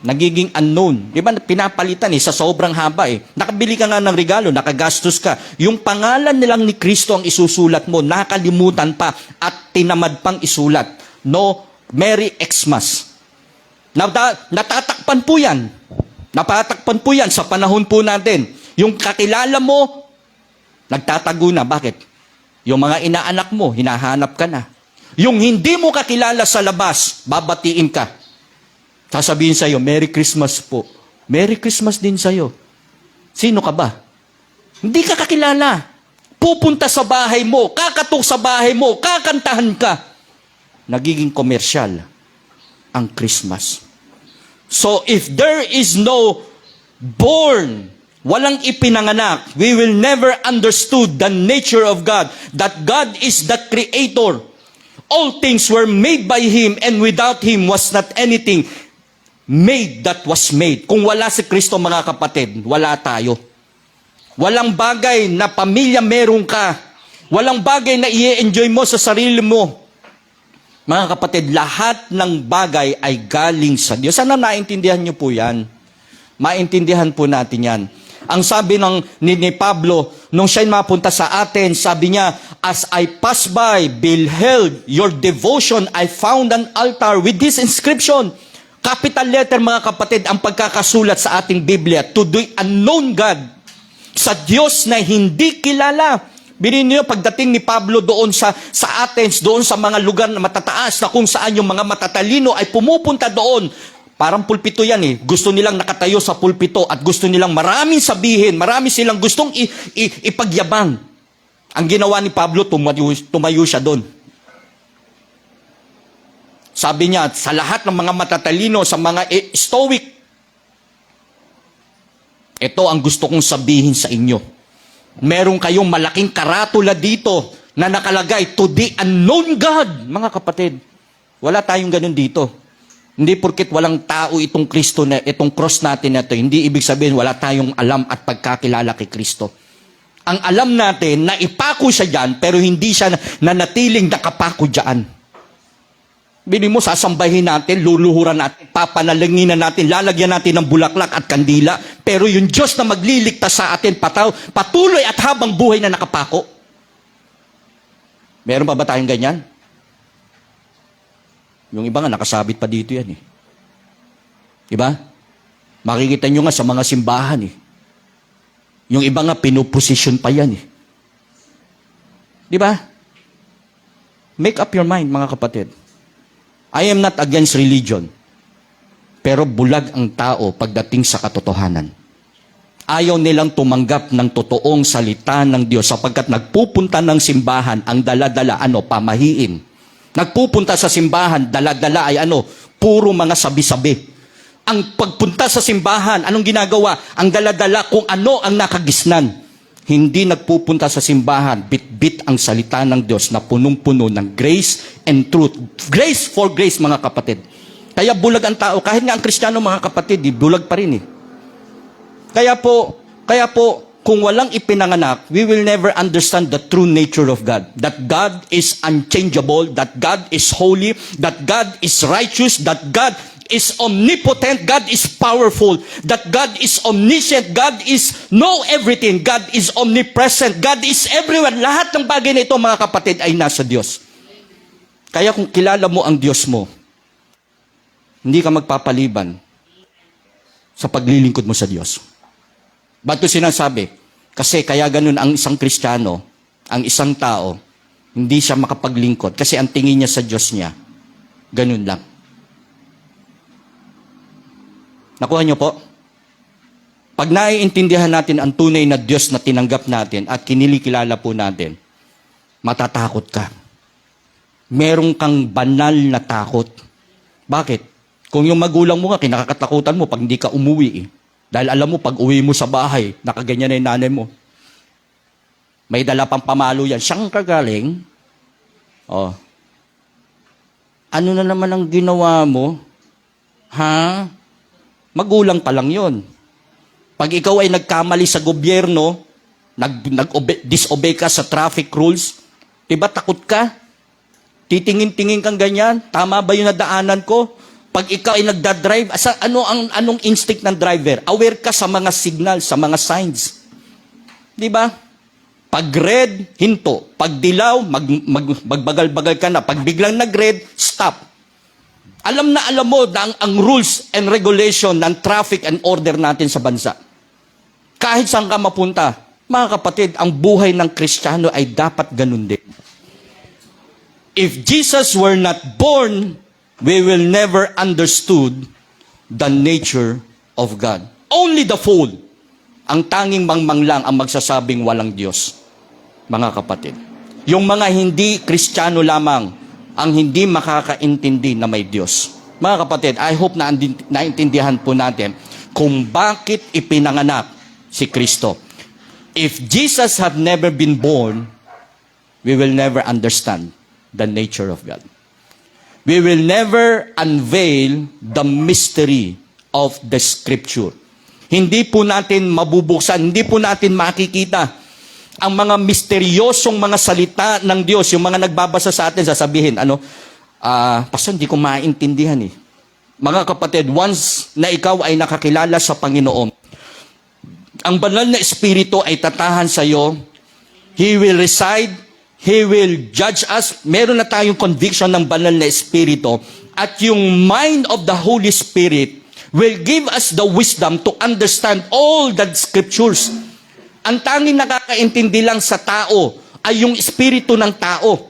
Nagiging unknown. Di ba pinapalitan sa sobrang haba Nakabili ka nga ng regalo, nakagastos ka. Yung pangalan nilang ni Kristo ang isusulat mo, nakalimutan pa at tinamad pang isulat. No, Merry Xmas. Natatakpan po yan. Napatakpan po yan sa panahon po natin. Yung kakilala mo, nagtatago na. Bakit? Yung mga inaanak mo, hinahanap ka na. Yung hindi mo kakilala sa labas, babatiin ka. Sasabihin sa'yo, Merry Christmas po. Merry Christmas din sa'yo. Sino ka ba? Hindi ka kakilala. Pupunta sa bahay mo, kakatok sa bahay mo, kakantahan ka. Nagiging komersyal ang Christmas. So if there is no born, walang ipinanganak, we will never understood the nature of God, that God is the creator. All things were made by Him, and without Him was not anything made that was made. Kung wala si Kristo, mga kapatid, wala tayo. Walang bagay na pamilya meron ka. Walang bagay na i-enjoy mo sa sarili mo. Mga kapatid, lahat ng bagay ay galing sa Diyos. Sana naintindihan niyo po yan. Maintindihan po natin yan. Ang sabi ni Pablo, nung siya'y mapunta sa Athens, sabi niya, as I passed by, beheld your devotion, I found an altar with this inscription. Capital letter, mga kapatid, ang pagkakasulat sa ating Biblia, to the unknown God, sa Diyos na hindi kilala. Bilhin niyo, pagdating ni Pablo doon sa Athens, doon sa mga lugar na matataas, na kung saan yung mga matatalino ay pumupunta doon. Parang pulpito yan Gusto nilang nakatayo sa pulpito at gusto nilang maraming sabihin, marami silang gustong ipagyabang. Ang ginawa ni Pablo, tumayo siya doon. Sabi niya, sa lahat ng mga matatalino, sa mga stoic, ito ang gusto kong sabihin sa inyo. Meron kayong malaking karatula dito na nakalagay, to the unknown God. Mga kapatid, wala tayong ganun dito. Hindi porket walang tao itong Kristo na itong cross natin na ito, hindi ibig sabihin wala tayong alam at pagkakilala kay Kristo. Ang alam natin na ipako siya diyan pero hindi siya nanatiling nakapako diyan. Bili mo, sasambahin natin, luluhuran natin, papanalangin natin, lalagyan natin ng bulaklak at kandila, pero yung Diyos na magliligtas sa atin patuloy at habang buhay na nakapako. Meron pa ba tayong ganyan? Yung iba nga, nakasabit pa dito yan Diba? Makikita nyo nga sa mga simbahan Yung iba nga, pinoposisyon pa yan Diba? Make up your mind, mga kapatid. I am not against religion. Pero bulag ang tao pagdating sa katotohanan. Ayaw nilang tumanggap ng totoong salita ng Diyos sapagkat nagpupunta ng simbahan, ang dala-dala, pamahiin. Nagpupunta sa simbahan, dala-dala ay puro mga sabi-sabi. Ang pagpunta sa simbahan, anong ginagawa? Ang dala-dala kung ano ang nakagisnan. Hindi nagpupunta sa simbahan, bit-bit ang salita ng Diyos na punong-puno ng grace and truth. Grace for grace, mga kapatid. Kaya bulag ang tao. Kahit nga ang Kristiyano, mga kapatid, bulag pa rin Kaya po, kung walang ipinanganak, we will never understand the true nature of God. That God is unchangeable, that God is holy, that God is righteous, that God is omnipotent, God is powerful, that God is omniscient, God is know everything, God is omnipresent, God is everywhere. Lahat ng bagay na ito, mga kapatid, ay nasa Diyos. Kaya kung kilala mo ang Diyos mo, hindi ka magpapaliban sa paglilingkod mo sa Diyos. Ba't ko sinasabi? Kasi kaya ganun ang isang Kristiyano, ang isang tao, hindi siya makapaglingkod kasi ang tingin niya sa Diyos niya, ganun lang. Nakuha niyo po? Pag naiintindihan natin ang tunay na Diyos na tinanggap natin at kinilikilala po natin, matatakot ka. Meron kang banal na takot. Bakit? Kung yung magulang mo nga, kinakatakutan mo pag hindi ka umuwi Dahil alam mo, pag uwi mo sa bahay, nakaganyan na yung nanay mo. May dala pang pamalo yan. Siyang kagaling. Ano na naman ang ginawa mo? Ha? Magulang pa lang yon. Pag ikaw ay nagkamali sa gobyerno, disobey ka sa traffic rules, Diba takot ka? Titingin-tingin kang ganyan? Tama ba yung nadaanan ko? Pag ikaw ay nagdadrive, anong instinct ng driver? Aware ka sa mga signal, sa mga signs. Diba? Pag red, hinto. Pag dilaw, magbagal-bagal ka na. Pag biglang nag-red, stop. Alam na alam mo na ang rules and regulation ng traffic and order natin sa bansa. Kahit saan ka mapunta, mga kapatid, ang buhay ng Kristiyano ay dapat ganun din. If Jesus were not born, we will never understood the nature of God. Only the fool, ang tanging mangmang lang ang magsasabing walang Diyos. Mga kapatid, yung mga hindi Kristiyano lamang ang hindi makakaintindi na may Diyos. Mga kapatid, I hope na naintindihan po natin kung bakit ipinanganak si Kristo. If Jesus had never been born, we will never understand the nature of God. We will never unveil the mystery of the Scripture. Hindi po natin mabubuksan, hindi po natin makikita ang mga misteryosong mga salita ng Diyos. Yung mga nagbabasa sa atin, sasabihin, Pastor, hindi ko maintindihan eh. Mga kapatid, once na ikaw ay nakakilala sa Panginoon, ang banal na Espiritu ay tatahan sa iyo. He will reside, He will judge us. Meron na tayong conviction ng banal na Espiritu. At yung mind of the Holy Spirit will give us the wisdom to understand all the Scriptures. Ang tanging nakakaintindi lang sa tao ay yung espiritu ng tao.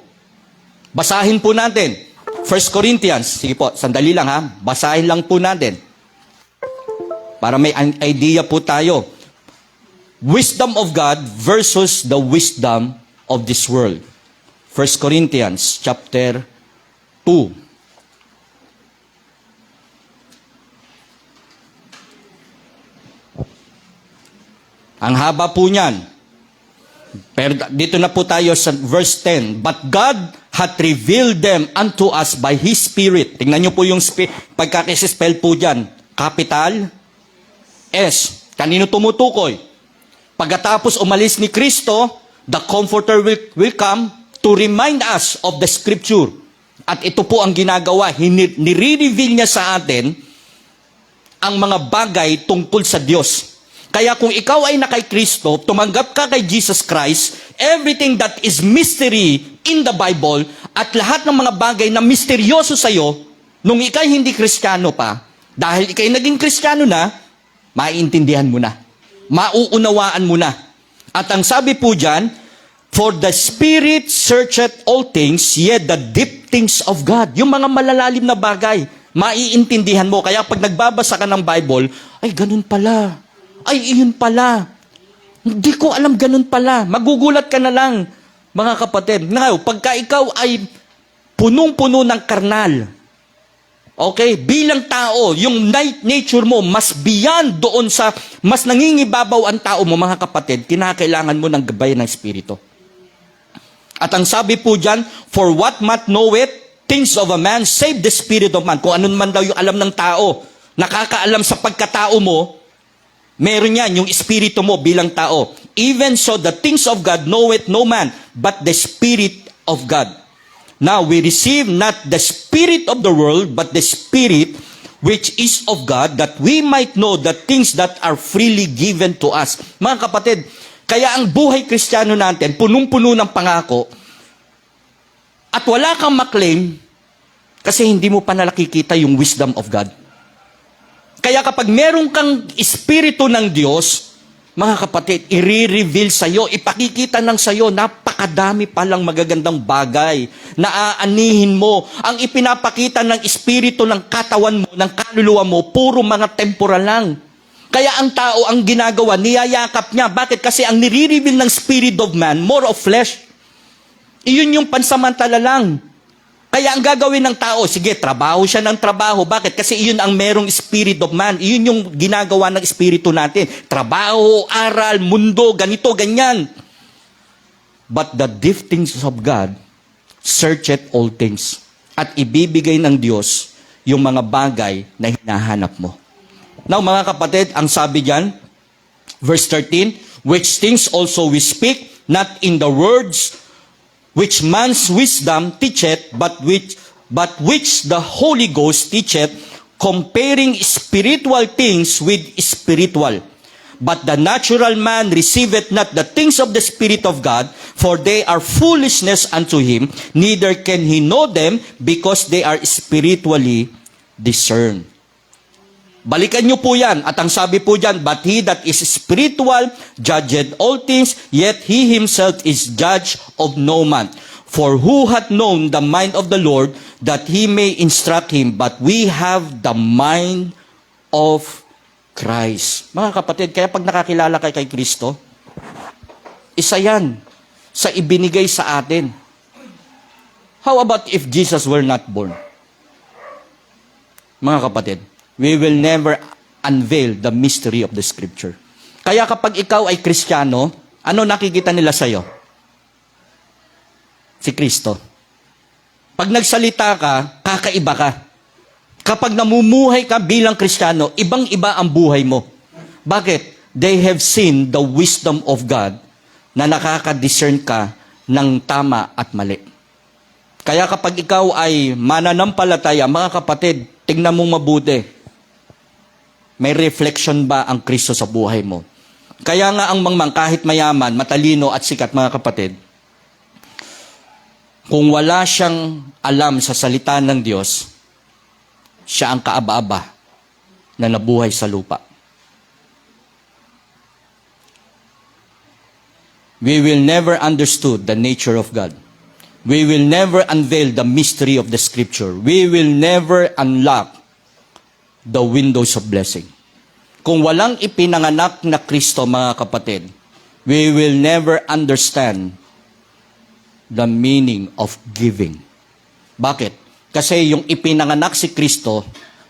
Basahin po natin. 1 Corinthians. Sige po, sandali lang ha. Basahin lang po natin. Para may idea po tayo. Wisdom of God versus the wisdom of this world. 1 Corinthians chapter 2. Ang haba po niyan. Pero dito na po tayo sa verse 10. But God hath revealed them unto us by His Spirit. Tingnan niyo po yung pagkakisispell po dyan. Capital S. Kanino tumutukoy? Pagkatapos umalis ni Kristo, the Comforter will come to remind us of the Scripture. At ito po ang ginagawa. Nire-reveal niya sa atin ang mga bagay tungkol sa Diyos. Kaya kung ikaw ay na kay Kristo, tumanggap ka kay Jesus Christ, everything that is mystery in the Bible, at lahat ng mga bagay na misteryoso sa'yo, nung ikay hindi Kristiyano pa, dahil ikay naging Kristiyano na, maiintindihan mo na. Mauunawaan mo na. At ang sabi po dyan, for the Spirit searcheth all things, yet the deep things of God. Yung mga malalalim na bagay, maiintindihan mo. Kaya pag nagbabasa ka ng Bible, ay ganun pala. Ay, iyon pala. Hindi ko alam ganun pala. Magugulat ka na lang, mga kapatid. Now, pagka ikaw ay punong-puno ng karnal, okay, bilang tao, yung nature mo, mas beyond doon sa, mas nangingibabaw ang tao mo, mga kapatid, kinakailangan mo ng gabayan ng Espiritu. At ang sabi po dyan, for what man knoweth things of a man, save the spirit of man. Kung ano man daw yung alam ng tao, nakakaalam sa pagkatao mo, meron yan, yung espiritu mo bilang tao. Even so, the things of God knoweth no man, but the Spirit of God. Now, we receive not the spirit of the world, but the Spirit which is of God, that we might know the things that are freely given to us. Mga kapatid, kaya ang buhay Kristiyano natin, punong-puno ng pangako, at wala kang maklaim, kasi hindi mo pa nakikita yung wisdom of God. Kaya kapag meron kang espiritu ng Diyos, mga kapatid, i-reveal sa'yo, ipakikita ng sa'yo, napakadami palang magagandang bagay na aanihin mo. Ang ipinapakita ng espiritu ng katawan mo, ng kaluluwa mo, puro mga temporal lang. Kaya ang tao, ang ginagawa, niyayakap niya. Bakit? Kasi ang nire-reveal ng spirit of man, more of flesh. Iyon yung pansamantala lang. Kaya ang gagawin ng tao, sige, trabaho siya ng trabaho. Bakit? Kasi iyon ang merong spirit of man. Iyon yung ginagawa ng espiritu natin. Trabaho, aral, mundo, ganito, ganyan. But the deep things of God searcheth all things. At ibibigay ng Diyos yung mga bagay na hinahanap mo. Now, mga kapatid, ang sabi diyan, verse 13, which things also we speak, not in the words which man's wisdom teacheth, but which the Holy Ghost teacheth, comparing spiritual things with spiritual. But the natural man receiveth not the things of the Spirit of God, for they are foolishness unto him, neither can he know them, because they are spiritually discerned. Balikan nyo po yan. At ang sabi po dyan, but he that is spiritual judgeth all things, yet he himself is judge of no man. For who hath known the mind of the Lord, that he may instruct him? But we have the mind of Christ. Mga kapatid, kaya pag nakakilala kay Kristo, isa yan sa ibinigay sa atin. How about if Jesus were not born? Mga kapatid, we will never unveil the mystery of the Scripture. Kaya kapag ikaw ay Kristiyano, ano nakikita nila sa'yo? Si Kristo. Pag nagsalita ka, kakaiba ka. Kapag namumuhay ka bilang Kristiyano, ibang-iba ang buhay mo. Bakit? They have seen the wisdom of God na nakaka-discern ka ng tama at mali. Kaya kapag ikaw ay mananampalataya, mga kapatid, tingnan mong mabuti. May reflection ba ang Kristo sa buhay mo? Kaya nga ang mangmang kahit mayaman, matalino at sikat, mga kapatid, kung wala siyang alam sa salita ng Diyos, siya ang kaaba-aba na nabuhay sa lupa. We will never understood the nature of God. We will never unveil the mystery of the Scripture. We will never unlock the windows of blessing. Kung walang ipinanganak na Kristo, mga kapatid, we will never understand the meaning of giving. Bakit? Kasi yung ipinanganak si Kristo,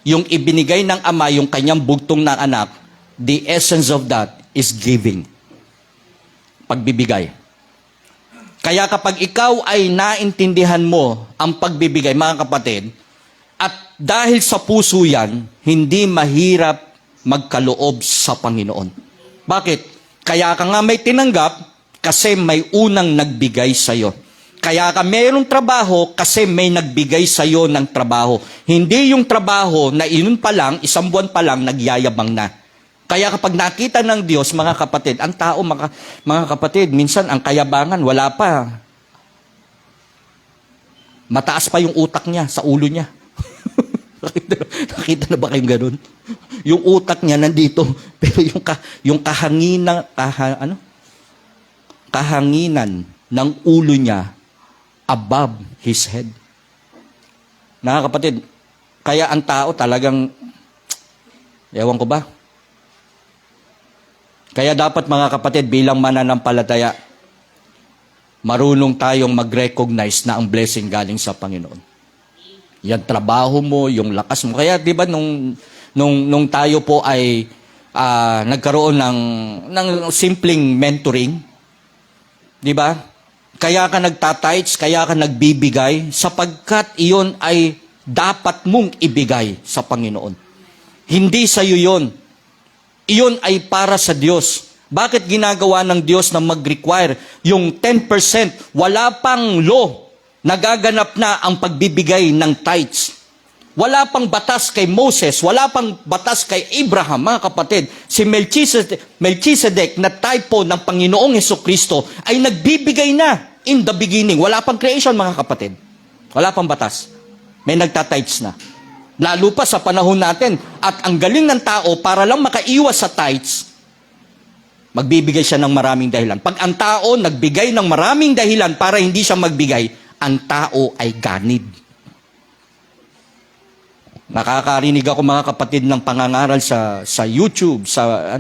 yung ibinigay ng Ama, yung kanyang bugtong na anak, the essence of that is giving. Pagbibigay. Kaya kapag ikaw ay naintindihan mo ang pagbibigay, mga kapatid, at dahil sa puso yan, hindi mahirap magkaloob sa Panginoon. Bakit? Kaya ka nga may tinanggap kasi may unang nagbigay sa'yo. Kaya ka mayroong trabaho kasi may nagbigay sa'yo ng trabaho. Hindi yung trabaho na iyon pa lang, isang buwan pa lang, nagyayabang na. Kaya kapag nakita ng Diyos, mga kapatid, ang tao, mga kapatid, minsan ang kayabangan, wala pa. Mataas pa yung utak niya sa ulo niya. Nakita na ba kayong ganun? Yung utak niya nandito, pero yung kahanginan ng ulo niya above his head. Mga kapatid, kaya ang tao talagang, ewan ko ba? Kaya dapat, mga kapatid, bilang mananampalataya, marunong tayong mag-recognize na ang blessing galing sa Panginoon. Yan trabaho mo, yung lakas mo. Kaya 'di ba nung tayo po ay nagkaroon ng simpleng mentoring, 'di ba? Kaya ka nagtatites, kaya ka nagbibigay sapagkat iyon ay dapat mong ibigay sa Panginoon. Hindi sa iyo 'yon. Iyon ay para sa Diyos. Bakit ginagawa ng Diyos na mag-require yung 10%? Wala pang law. Nagaganap na ang pagbibigay ng tithes. Wala pang batas kay Moses, wala pang batas kay Abraham, mga kapatid. Si Melchizedek na typo ng Panginoong Hesukristo ay nagbibigay na in the beginning. Wala pang creation, mga kapatid. Wala pang batas. May nagtatites na. Lalo pa sa panahon natin. At ang galing ng tao, para lang makaiwas sa tithes, magbibigay siya ng maraming dahilan. Pag ang tao nagbigay ng maraming dahilan para hindi siya magbigay, ang tao ay ganid. Nakakarinig ako, mga kapatid, ng pangangaral sa YouTube, sa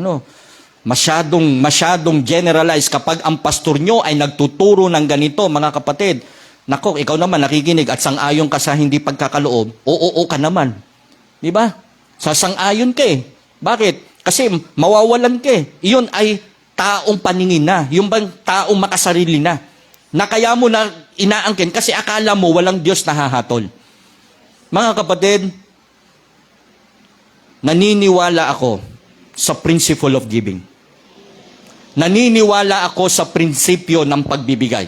masyadong generalized. Kapag ang pastor nyo ay nagtuturo ng ganito, mga kapatid, nako, ikaw naman nakikinig at sang-ayon ka sa hindi pagkakaloob, oo ka naman. Di ba? Sasang-ayon ka eh. Bakit? Kasi mawawalan ka eh. Iyon ay taong paningin na. Yung bang taong makasarili na. Na kaya mo na inaangkin kasi akala mo walang Diyos na hahatol. Mga kapatid, naniniwala ako sa principle of giving. Naniniwala ako sa prinsipyo ng pagbibigay.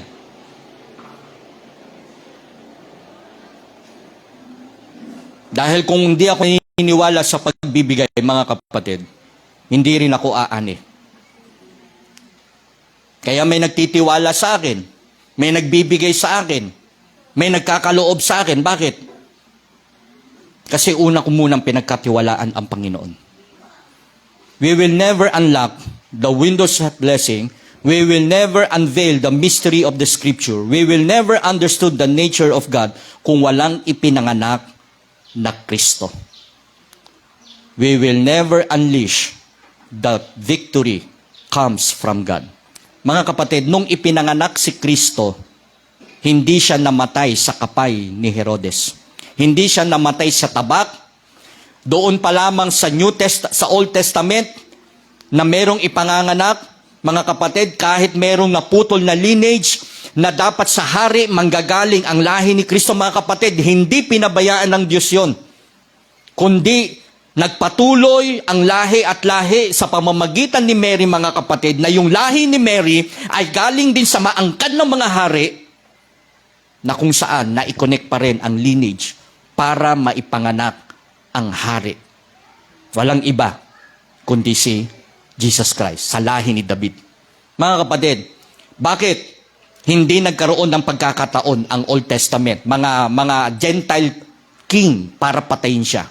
Dahil kung hindi ako naniniwala sa pagbibigay, mga kapatid, hindi rin ako aani. Kaya may nagtitiwala sa akin, may nagbibigay sa akin, may nagkakaloob sa akin. Bakit? Kasi una ko munang pinagkatiwalaan ang Panginoon. We will never unlock the windows of blessing. We will never unveil the mystery of the Scripture. We will never understood the nature of God kung walang ipinanganak na Kristo. We will never unleash the victory comes from God. Mga kapatid, nung ipinanganak si Kristo, hindi siya namatay sa kapay ni Herodes. Hindi siya namatay sa tabak. Doon pa lamang sa sa Old Testament na merong ipanganganak, mga kapatid, kahit merong naputol na lineage na dapat sa hari manggagaling ang lahi ni Kristo, mga kapatid, hindi pinabayaan ng Diyos yon. Kundi nagpatuloy ang lahi at lahi sa pamamagitan ni Mary, mga kapatid, na yung lahi ni Mary ay galing din sa maangkad ng mga hari na kung saan na-connect pa rin ang lineage para maipanganak ang hari. Walang iba kundi si Jesus Christ, sa lahi ni David. Mga kapatid, bakit hindi nagkaroon ng pagkakataon ang Old Testament, mga Gentile king para patayin siya?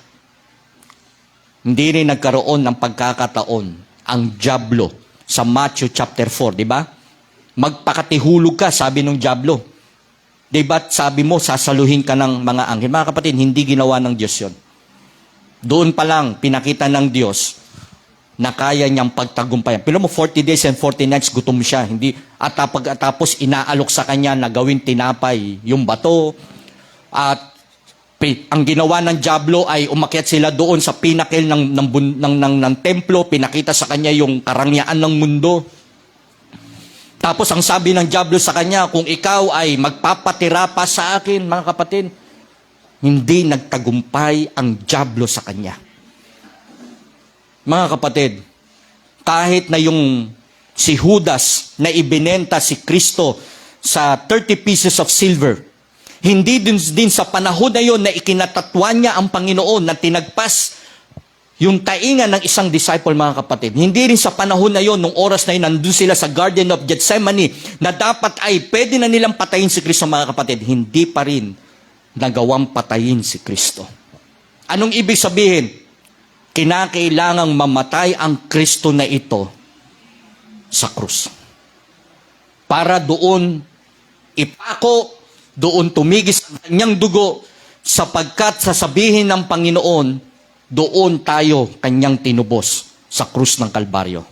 Hindi rin nagkaroon ng pagkakataon ang Diablo sa Matthew chapter 4, di ba? Magpakatihulog ka, sabi ng Diablo. Di ba sabi mo, sasaluhin ka ng mga anghel? Mga kapatid, hindi ginawa ng Diyos yon. Doon pa lang, pinakita ng Diyos na kaya niyang pagtagumpayan. Pila mo, 40 days and 40 nights, gutom siya. Hindi, at tapos inaalok sa kanya na gawin tinapay yung bato. At ang ginawa ng Diablo ay umakyat sila doon sa pinnacle ng templo, pinakita sa kanya yung karangyaan ng mundo. Tapos ang sabi ng Diablo sa kanya, kung ikaw ay magpapatira pa sa akin, mga kapatid, hindi nagtagumpay ang Diablo sa kanya. Mga kapatid, kahit na yung si Judas na ibinenta si Kristo sa 30 pieces of silver, hindi din sa panahon na yon na ikinatatwa niya ang Panginoon na tinagpas yung taingan ng isang disciple, mga kapatid. Hindi rin sa panahon na yon, nung oras na yun, nandun sila sa Garden of Gethsemane, na dapat ay pwede na nilang patayin si Kristo, mga kapatid. Hindi pa rin nagawang patayin si Kristo. Anong ibig sabihin? Kinakailangang mamatay ang Kristo na ito sa krus. Para doon ipako, doon tumigis ang kanyang dugo, sapagkat sasabihin ng Panginoon, doon tayo kanyang tinubos sa krus ng Kalbaryo.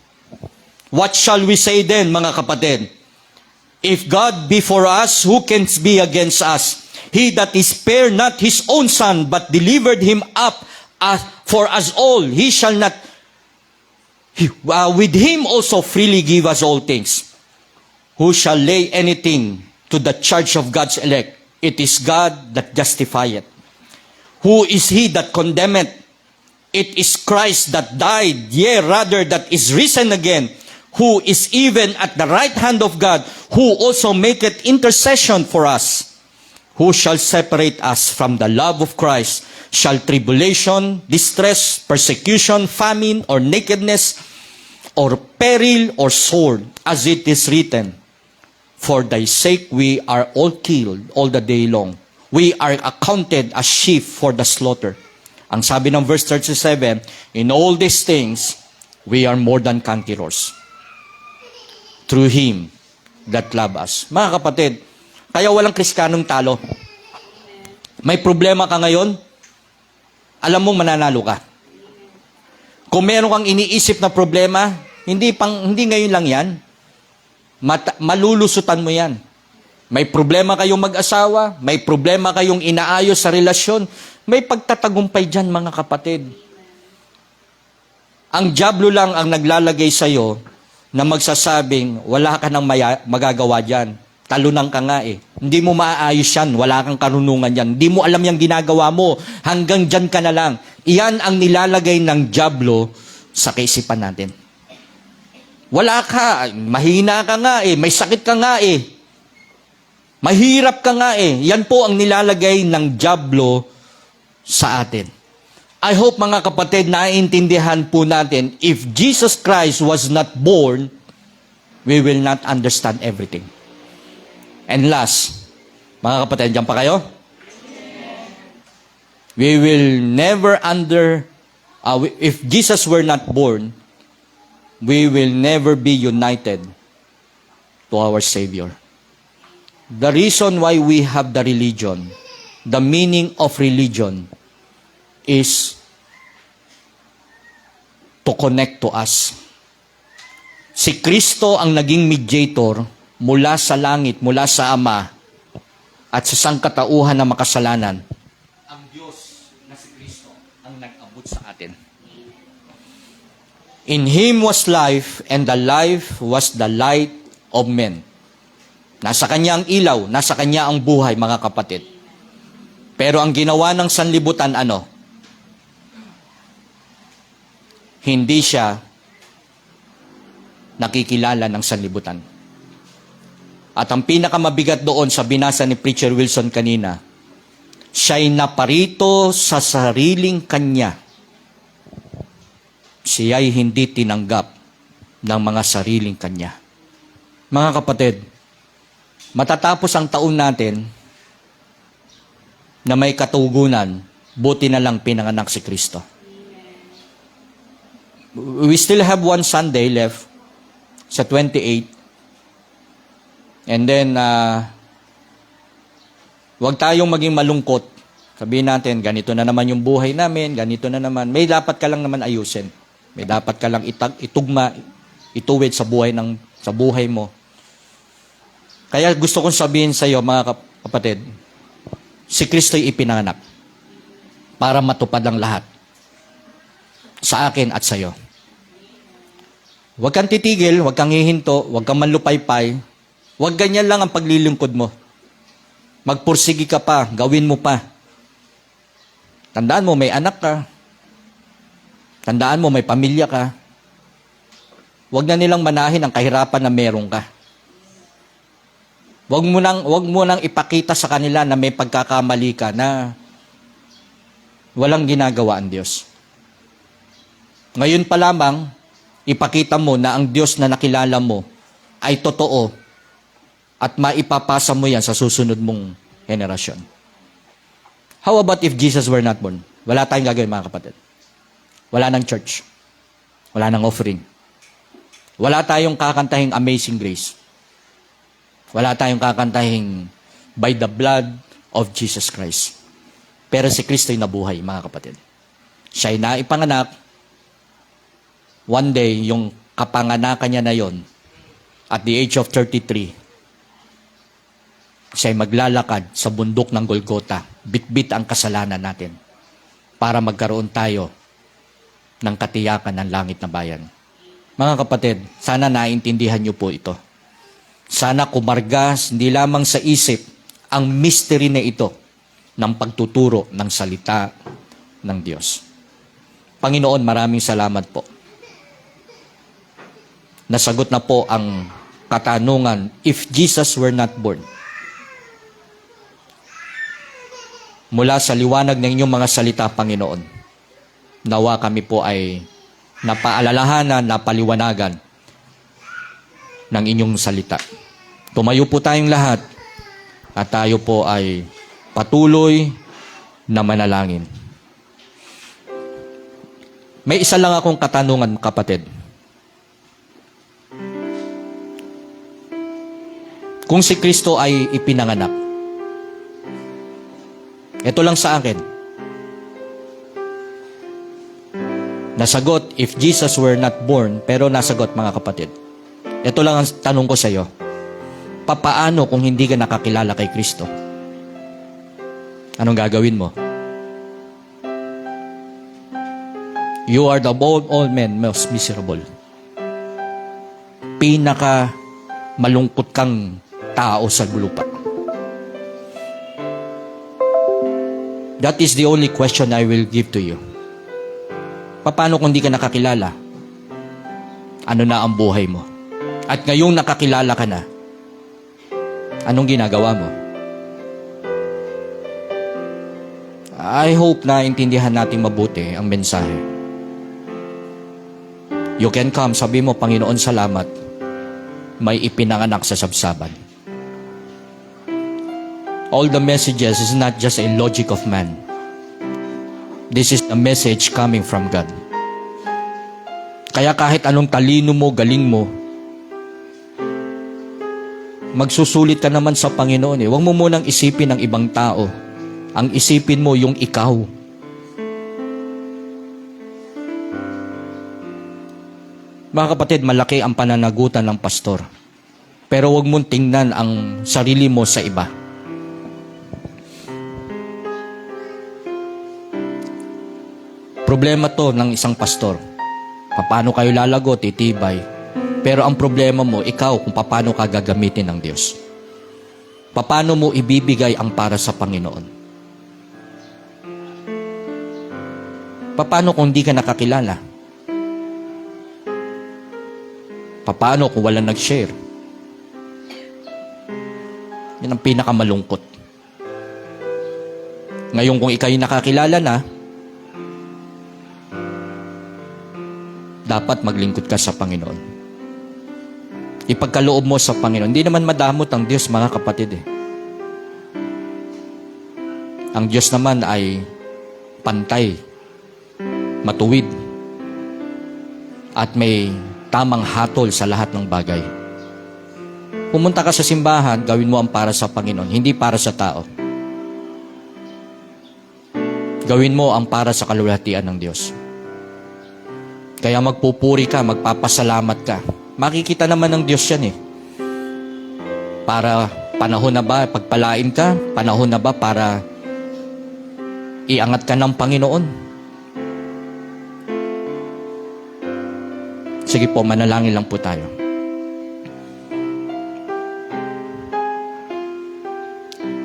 What shall we say then, mga kapatid? If God be for us, who can be against us? He that is spared not his own son, but delivered him up for us all, he shall not with him also freely give us all things. Who shall lay anything to the charge of God's elect? It is God that justifieth. Who is he that condemneth? It is Christ that died, yea, rather that is risen again, who is even at the right hand of God, who also maketh intercession for us. Who shall separate us from the love of Christ? Shall tribulation, distress, persecution, famine, or nakedness, or peril, or sword, as it is written, for thy sake we are all killed all the day long. We are accounted as sheep for the slaughter. Ang sabi ng verse 37, in all these things, we are more than conquerors through Him that love us. Mga kapatid, kaya walang Kristiyanong talo. May problema ka ngayon, alam mong mananalo ka. Kung meron kang iniisip na problema, hindi ngayon lang yan. Malulusutan mo yan. May problema kayong mag-asawa, may problema kayong inaayos sa relasyon, may pagtatagumpay dyan, mga kapatid. Ang diablo lang ang naglalagay sa'yo na magsasabing, wala ka nang magagawa dyan. Talunan ka nga eh. Hindi mo maaayos yan, wala kang karunungan yan. Hindi mo alam yung ginagawa mo, hanggang dyan ka na lang. Iyan ang nilalagay ng diablo sa kaisipan natin. Wala ka, mahina ka nga eh, may sakit ka nga eh. Mahirap ka nga eh. Yan po ang nilalagay ng diablo sa atin. I hope mga kapatid, naiintindihan po natin, if Jesus Christ was not born, we will not understand everything. And last, mga kapatid, dyan pa kayo? We will never if Jesus were not born, we will never be united to our Savior. The reason why we have the religion, the meaning of religion, is to connect to us. Si Kristo ang naging mediator mula sa langit, mula sa Ama, at sa sangkatauhan ng makasalanan. Ang Diyos na si Kristo ang nag-abot sa atin. In Him was life, and the life was the light of men. Nasa Kanya ang ilaw, nasa Kanya ang buhay, mga kapatid. Pero ang ginawa ng sanlibutan, ano? Hindi siya nakikilala ng sanlibutan. At ang pinakamabigat doon sa binasa ni Preacher Wilson kanina, siya'y naparito sa sariling kanya. Siya'y hindi tinanggap ng mga sariling kanya. Mga kapatid, matatapos ang taon natin na may katugunan, buti na lang pinanganak si Kristo. We still have one Sunday left sa 28. And then, huwag tayong maging malungkot. Sabihin natin, ganito na naman yung buhay namin, ganito na naman. May dapat ka lang naman ayusin. May dapat ka lang itugma, ituwid sa buhay mo. Kaya gusto kong sabihin sa iyo, mga kapatid, si Kristo'y ipinanganak para matupad ang lahat sa akin at sa iyo. Huwag kang titigil, huwag kang hihinto, huwag kang manlupaypay. Huwag ganyan lang ang paglilingkod mo. Magpursigi ka pa, gawin mo pa. Tandaan mo, may anak ka. Tandaan mo, may pamilya ka. Huwag na nilang manahin ang kahirapan na meron ka. Huwag mo nang ipakita sa kanila na may pagkakamali ka na walang ginagawa ang Diyos. Ngayon pa lamang, ipakita mo na ang Diyos na nakilala mo ay totoo at maipapasa mo yan sa susunod mong henerasyon. How about if Jesus were not born? Wala tayong gagawin, mga kapatid. Wala nang church. Wala nang offering. Wala tayong kakantahing Amazing Grace. Wala tayong kakantahing By the Blood of Jesus Christ. Pero si Kristo'y nabuhay, mga kapatid. Siya'y naipanganak. One day, yung kapanganakan niya na yon, at the age of 33, siya'y maglalakad sa bundok ng Golgota, bitbit ang kasalanan natin, para magkaroon tayo ng katiyakan ng langit na bayan. Mga kapatid, sana naintindihan niyo po ito. Sana kumargas, hindi lamang sa isip, ang mystery na ito ng pagtuturo ng salita ng Diyos. Panginoon, maraming salamat po. Nasagot na po ang katanungan, if Jesus were not born. Mula sa liwanag ng inyong mga salita, Panginoon, nawa kami po ay napaalalahanan, napaliwanagan ng inyong salita. Tumayo po tayong lahat at tayo po ay patuloy na manalangin. May isa lang akong katanungan, kapatid. Kung si Kristo ay ipinanganak, ito lang sa akin. Nasagot, if Jesus were not born, pero nasagot, mga kapatid. Ito lang ang tanong ko sa iyo. Papaano kung hindi ka nakakilala kay Kristo? Anong gagawin mo? You are the all men most miserable. Pinaka malungkot kang tao sa lupa. That is the only question I will give to you. Paano kung di ka nakakilala? Ano na ang buhay mo? At ngayong nakakilala ka na, anong ginagawa mo? I hope na intindihan natin mabuti ang mensahe. You can come, sabi mo, Panginoon, salamat. May ipinanganak sa sabsaban. All the messages is not just a logic of man. This is a message coming from God. Kaya kahit anong talino mo, galing mo, magsusulit ka naman sa Panginoon eh. Huwag mo munang isipin ang ibang tao. Ang isipin mo yung ikaw. Mga kapatid, malaki ang pananagutan ng pastor. Pero huwag mong tingnan ang sarili mo sa iba. Problema to ng isang pastor. Paano kayo lalago, titibay. Pero ang problema mo, ikaw, kung paano ka gagamitin ng Diyos. Paano mo ibibigay ang para sa Panginoon. Paano kung hindi ka nakakilala? Paano kung walang nag-share? Yan ang pinakamalungkot. Ngayon kung ikaw'y nakakilala na, dapat maglingkod ka sa Panginoon. Ipagkaloob mo sa Panginoon. Hindi naman madamot ang Diyos, mga kapatid eh. Ang Diyos naman ay pantay, matuwid, at may tamang hatol sa lahat ng bagay. Pumunta ka sa simbahan, gawin mo ang para sa Panginoon, hindi para sa tao. Gawin mo ang para sa kalulatian ng Diyos. Kaya magpupuri ka, magpapasalamat ka. Makikita naman ng Diyos yan eh. Para panahon na ba, pagpalain ka, panahon na ba para iangat ka ng Panginoon. Sige po, manalangin lang po tayo.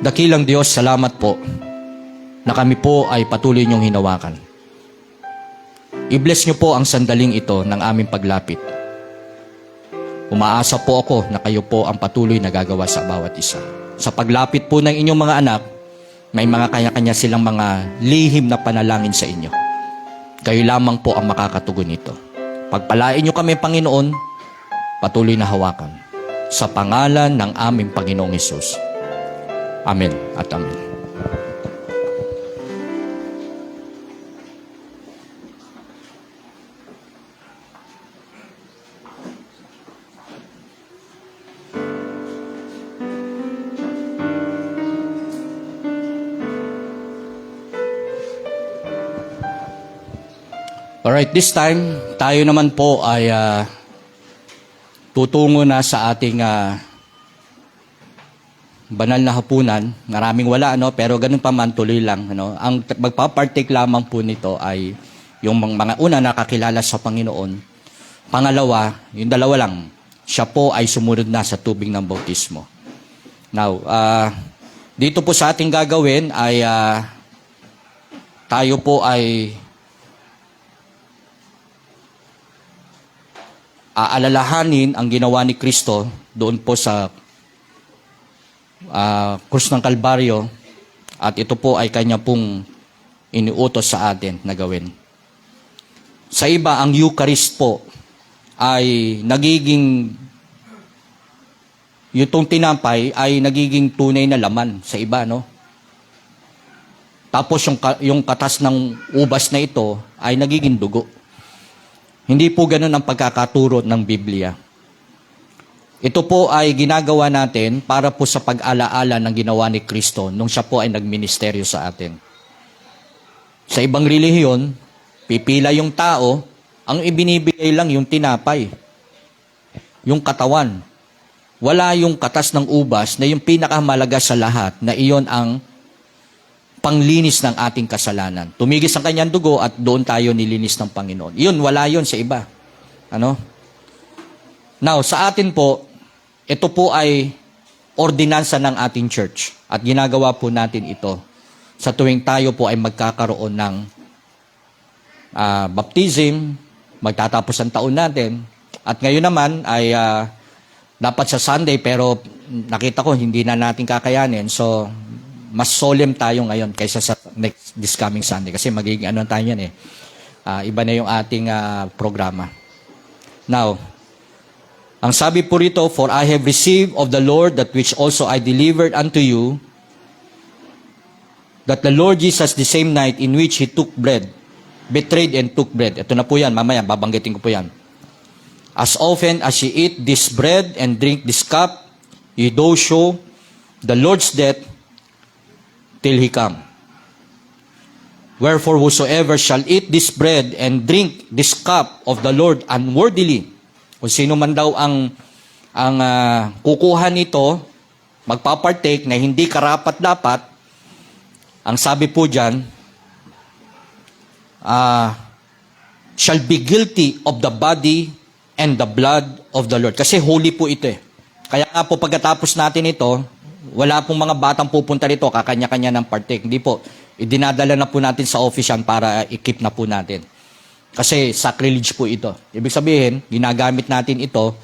Dakilang Diyos, salamat po na kami po ay patuloy niyong hinawakan. I-bless niyo po ang sandaling ito ng aming paglapit. Umaasa po ako na kayo po ang patuloy na gagawa sa bawat isa. Sa paglapit po ng inyong mga anak, may mga kanya-kanya silang mga lihim na panalangin sa inyo. Kayo lamang po ang makakatugon nito. Pagpalain niyo kami, Panginoon, patuloy na hawakan. Sa pangalan ng aming Panginoong Hesus. Amen at amen. Alright, this time, tayo naman po ay tutungo na sa ating banal na hapunan. Maraming wala, pero ganun pa man, tuloy lang. Ang magpapartake lamang po nito ay yung mga una nakakilala sa Panginoon. Pangalawa, yung dalawa lang, siya po ay sumunod na sa tubig ng bautismo. Now, dito po sa ating gagawin ay tayo po ay aalalahanin ang ginawa ni Kristo doon po sa krus ng Kalbaryo, at ito po ay kanya pong iniutos sa atin na gawin. Sa iba, ang Eucharist po ay nagiging, yung tinapay ay nagiging tunay na laman sa iba, Tapos yung katas ng ubas na ito ay nagiging dugo. Hindi po ganun ang pagkakaturo ng Biblia. Ito po ay ginagawa natin para po sa pag-alaala ng ginawa ni Kristo nung siya po ay nagministeryo sa atin. Sa ibang relihiyon, pipila yung tao, ang ibinibigay lang yung tinapay, yung katawan. Wala yung katas ng ubas na yung pinakamalaga sa lahat, na iyon ang panglinis ng ating kasalanan. Tumigis ang kanyang dugo at doon tayo nilinis ng Panginoon. Yun, wala yun sa iba. Now, sa atin po, ito po ay ordinansa ng ating church. At ginagawa po natin ito sa tuwing tayo po ay magkakaroon ng baptism, magtatapos ang taon natin. At ngayon naman ay dapat sa Sunday, pero nakita ko hindi na natin kakayanin. So, mas solemn tayo ngayon kaysa sa this coming Sunday. Kasi magiging ano tayo yan eh. Iba na yung ating programa. Now, ang sabi po rito, for I have received of the Lord that which also I delivered unto you, that the Lord Jesus the same night in which He took bread, betrayed and took bread. Ito na po yan, mamaya, babanggitin ko po yan. As often as ye eat this bread and drink this cup, ye do show the Lord's death till He come. Wherefore whosoever shall eat this bread and drink this cup of the Lord unworthily, kung sino man daw ang kukuha nito, magpapartake na hindi karapat-dapat, ang sabi po dyan, shall be guilty of the body and the blood of the Lord. Kasi holy po ito eh. Kaya nga po pagkatapos natin ito, wala pong mga batang pupunta rito, kakanya-kanya ng partake. Hindi po. Idinadala na po natin sa office yan para i-keep na po natin. Kasi sacrilege po ito. Ibig sabihin, ginagamit natin ito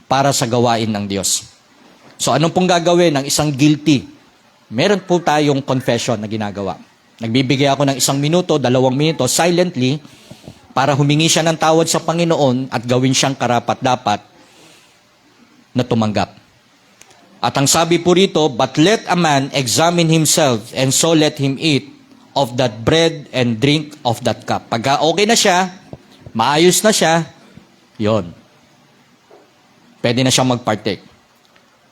para sa gawain ng Diyos. So anong pong gagawin ng isang guilty? Meron po tayong confession na ginagawa. Nagbibigay ako ng 1 minuto, 2 minuto, silently, para humingi siya ng tawad sa Panginoon at gawin siyang karapat-dapat na tumanggap. At ang sabi po rito, but let a man examine himself, and so let him eat of that bread and drink of that cup. Pagka okay na siya, maayos na siya, yon. Pwede na siyang magpartake.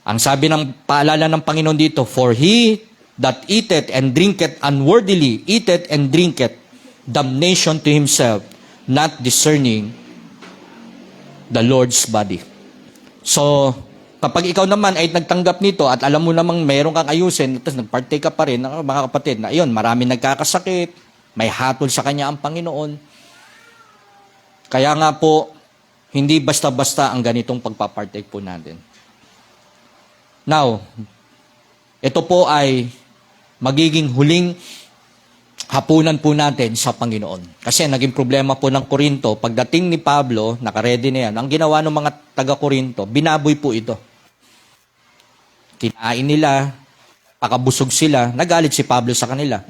Ang sabi ng paalala ng Panginoon dito, for he that eateth and drinketh unworthily, eateth and drinketh damnation to himself, not discerning the Lord's body. So, kapag ikaw naman ay nagtanggap nito at alam mo namang mayroon kang ayusin, tapos nagpartake ka pa rin, mga kapatid, na iyon, marami nagkakasakit, may hatol sa kanya ang Panginoon. Kaya nga po, hindi basta-basta ang ganitong pagpapartake po natin. Now, ito po ay magiging huling hapunan po natin sa Panginoon. Kasi naging problema po ng Korinto, pagdating ni Pablo, nakaredy na yan, ang ginawa ng mga taga-Korinto, binaboy po ito. Kinain nila, pakabusog sila, nagalit si Pablo sa kanila.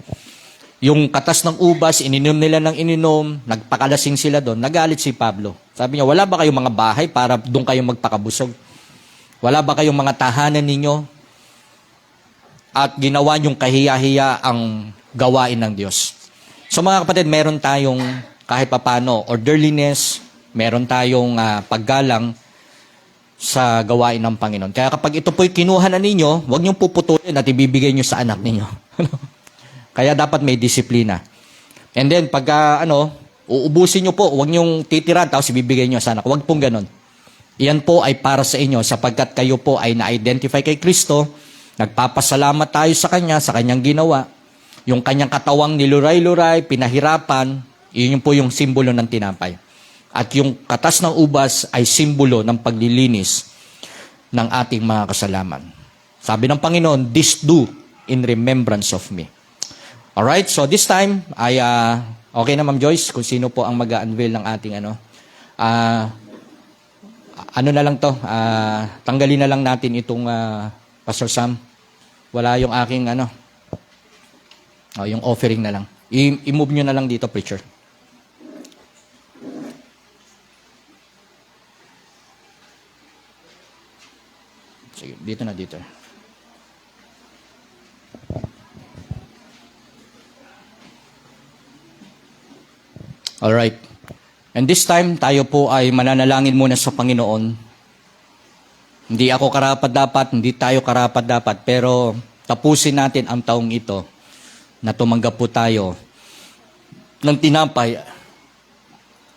Yung katas ng ubas, ininom nila ng ininom, nagpakalasing sila doon, nagalit si Pablo. Sabi niya, wala ba kayong mga bahay para doon kayong magpakabusog? Wala ba kayong mga tahanan ninyo? At ginawa niyong kahiya-hiya ang gawain ng Diyos. So mga kapatid, meron tayong kahit papano orderliness, meron tayong paggalang sa gawain ng Panginoon. Kaya kapag ito po'y kinuha na ninyo, huwag niyong puputulin at ibibigay niyo sa anak ninyo. Kaya dapat may disiplina. And then, pagka uubusin niyo po, huwag niyong titira tapos ibibigay niyo sa anak. Huwag pong ganon. Iyan po ay para sa inyo sapagkat kayo po ay na-identify kay Kristo, nagpapasalamat tayo sa Kanya, sa Kanyang ginawa. Yung Kanyang katawang niluray-luray, pinahirapan, yun po yung simbolo ng tinapay. At yung katas ng ubas ay simbolo ng paglilinis ng ating mga kasalanan. Sabi ng Panginoon, this do in remembrance of me. Alright, so this time, ay okay na Ma'am Joyce, kung sino po ang mag-unveil ng ating na lang to, tanggalin na lang natin itong Pastor Sam. Wala yung aking yung offering na lang. I-move nyo na lang dito, preacher. Sige, dito na dito. Alright. And this time, tayo po ay mananalangin muna sa Panginoon. Hindi ako karapat-dapat, hindi tayo karapat-dapat, pero tapusin natin ang taong ito na tumanggap po tayo ng tinapay,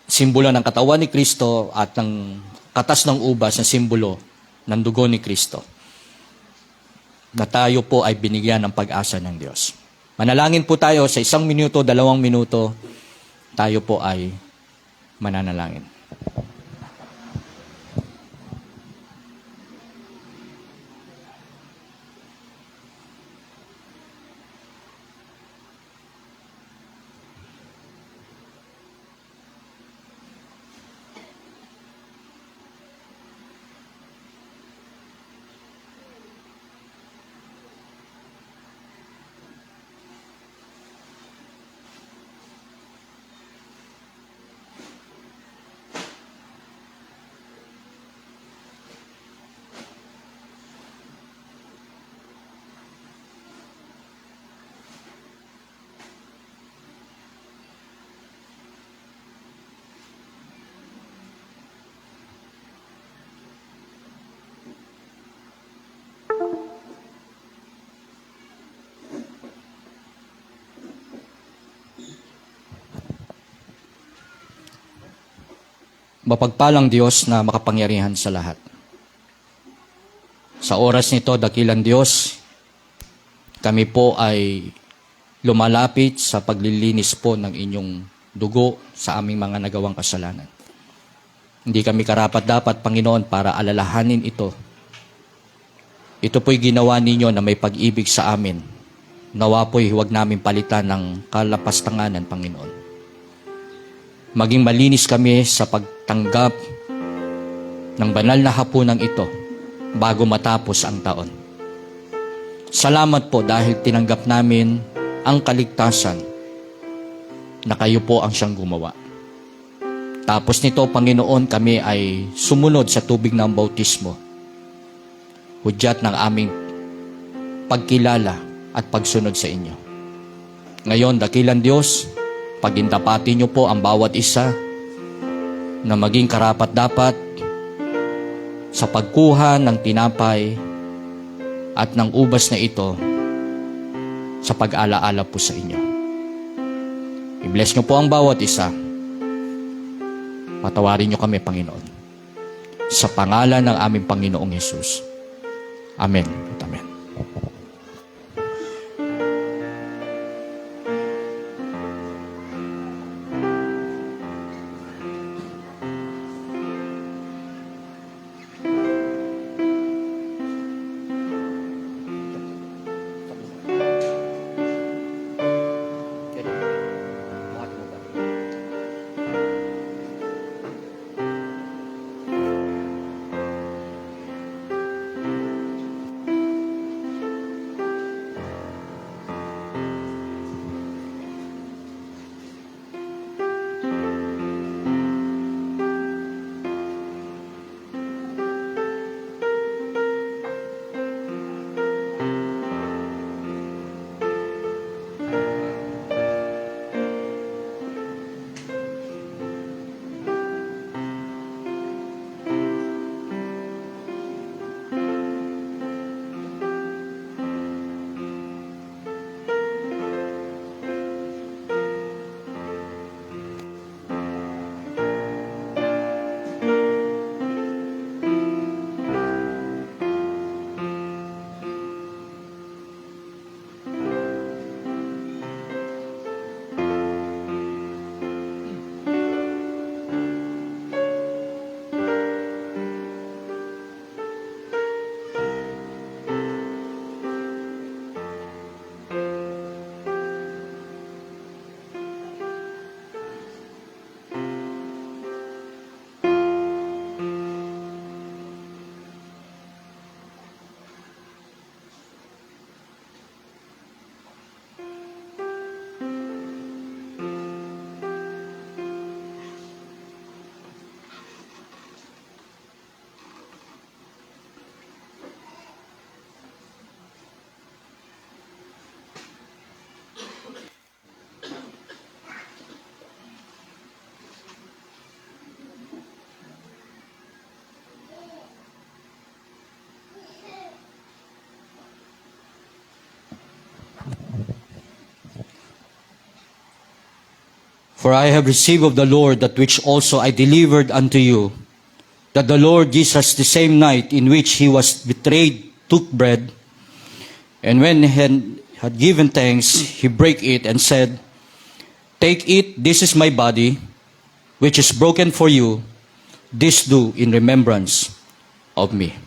simbolo ng katawan ni Kristo at ng katas ng ubas na simbolo ng dugo ni Kristo. Na tayo po ay binigyan ng pag-asa ng Diyos. Manalangin po tayo sa 1 minuto, 2 minuto, tayo po ay mananalangin. Mapagpalang Diyos na makapangyarihan sa lahat. Sa oras nito, dakilang Diyos, kami po ay lumalapit sa paglilinis po ng inyong dugo sa aming mga nagawang kasalanan. Hindi kami karapat-dapat, Panginoon, para alalahanin ito. Ito po'y ginawa ninyo na may pag-ibig sa amin. Nawa po'y huwag namin palitan ng kalapastanganan, Panginoon. Maging malinis kami sa pagtanggap ng banal na hapunan ito bago matapos ang taon. Salamat po dahil tinanggap namin ang kaligtasan na kayo po ang siyang gumawa. Tapos nito, Panginoon, kami ay sumunod sa tubig ng bautismo. Hudyat ng aming pagkilala at pagsunod sa inyo. Ngayon, dakilang Diyos, pagintapati niyo po ang bawat isa na maging karapat-dapat sa pagkuha ng tinapay at ng ubas na ito sa pag-alaala po sa inyo. I-bless niyo po ang bawat isa. Patawarin niyo kami, Panginoon. Sa pangalan ng aming Panginoong Hesus. Amen at amen. For I have received of the Lord that which also I delivered unto you, that the Lord Jesus, the same night in which he was betrayed, took bread, and when he had given thanks, he brake it and said, Take it, this is my body, which is broken for you. This do in remembrance of me.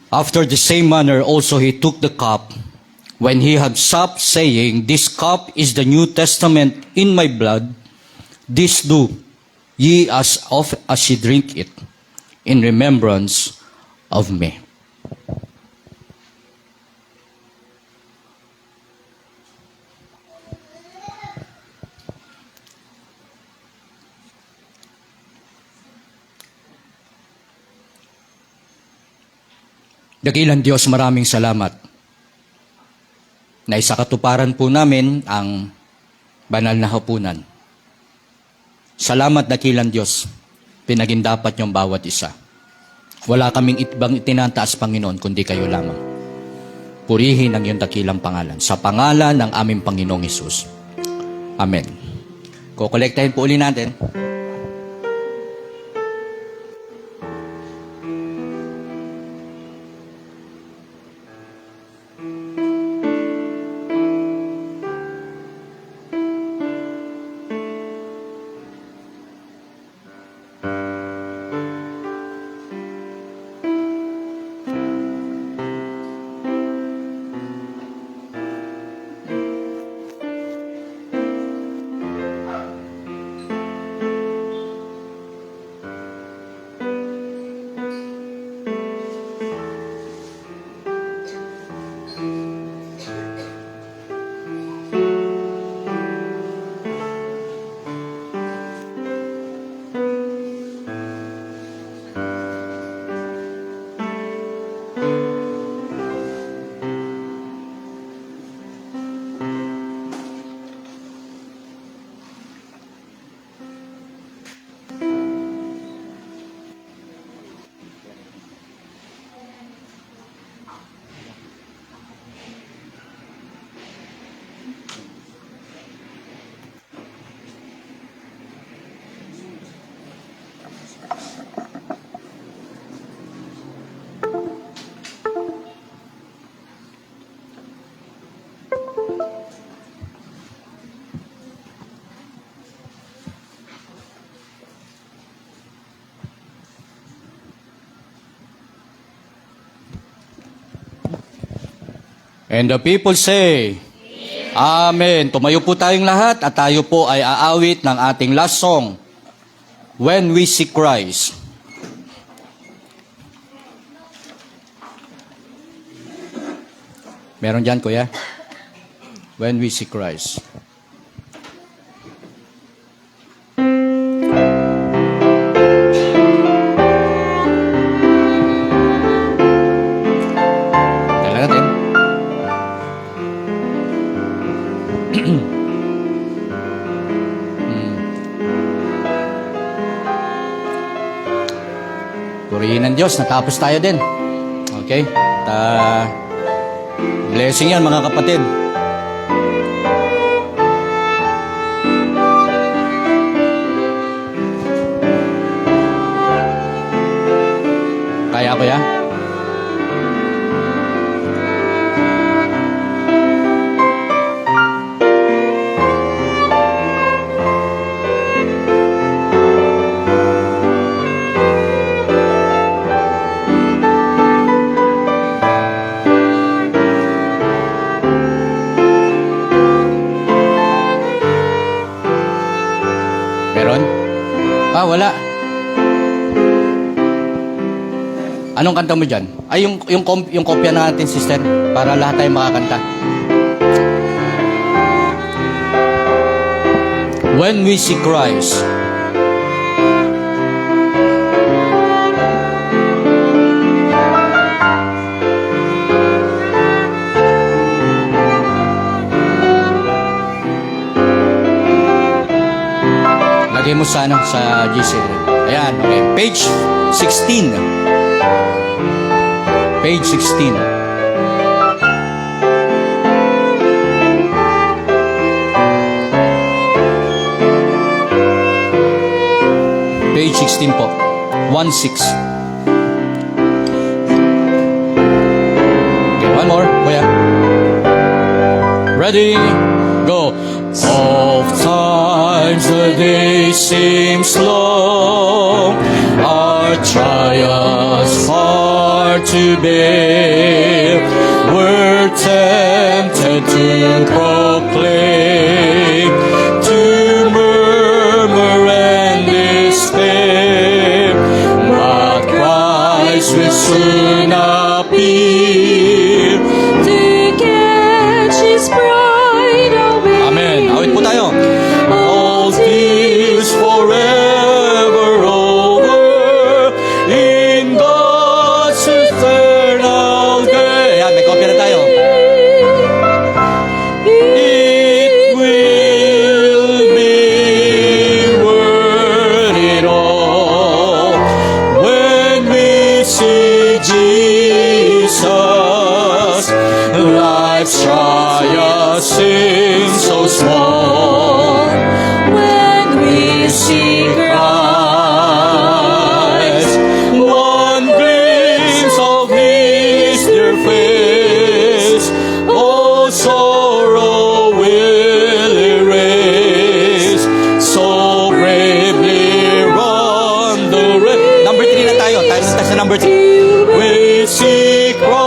After the same manner also he took the cup, when he had supped, saying, This cup is the New Testament in my blood. This do ye as oft as ye drink it, in remembrance of me. Dakilang Diyos, maraming salamat na isa katuparan po namin ang banal na hapunan. Salamat, dakilang Diyos, pinagindapat niyong bawat isa. Wala kaming ibang itinataas, Panginoon, kundi kayo lamang. Purihin ang iyong dakilang pangalan. Sa pangalan ng aming Panginoong Hesus. Amen. Kukolektahin po uli natin. And the people say, Amen. Tumayo po tayong lahat at tayo po ay aawit ng ating last song, When We See Christ. Meron dyan, kuya? When We See Christ. Dala natin. Purihin ng Diyos, natapos tayo din. Okay? Blessing yan, mga kapatid. Kaya ko ya? Meron? Wala. Anong kanta mo dyan? Ay, yung kopya natin, sister, para lahat tayo makakanta. When We See Christ. Lagay mo sa GC. Ayan, okay. Page 16. Page 16. Page 16 po. 1-6. Okay, one more. Kuya. Ready? Go. Oftentimes the day seems long, our trials far heart to bear. We're tempted to proclaim, to murmur and despair, but Christ will soon appear. To catch His bride away. Amen. Awit po tayo. All things forever over in God's eternal day. Ayan, may kopya na tayo. It will be worth it all when we see Jesus. Life's trials seem so small When we see Christ. One glimpse of His dear face, all sorrow will erase. So bravely run the race. Number 3 na tayo. Tayo sa number 3. We see Christ.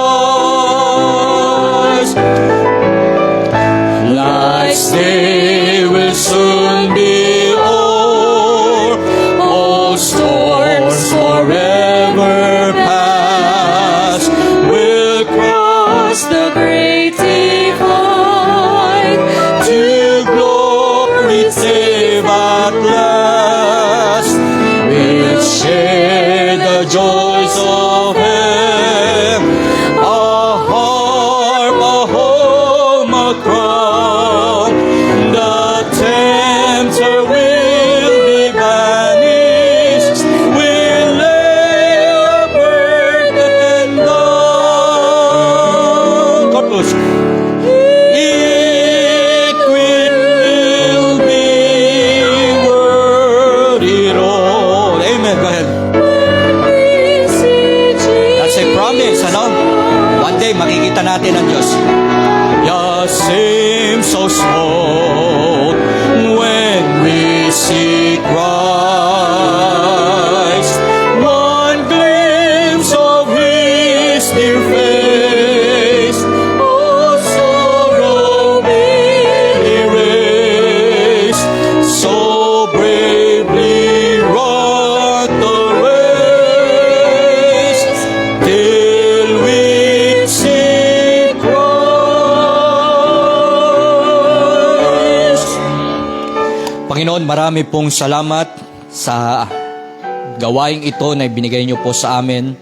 Life's day will soon be o'er. All storms forever past. We'll cross the great divide to glory save at last. We'll share the joys of heaven. A harp, a home, a crown. The tempter will be banished. We'll lay our burden down. Corpus. It will be worth it all. Amen. Go ahead. we see That's a promise, ano? One day, makikita natin ang Diyos. Yeah, seems so small when we see Christ. One glimpse of His dear face, all sorrow will erase. So bravely run the race till we see Christ. Panginoon, marami pong salamat sa gawaing ito na binigay niyo po sa amin.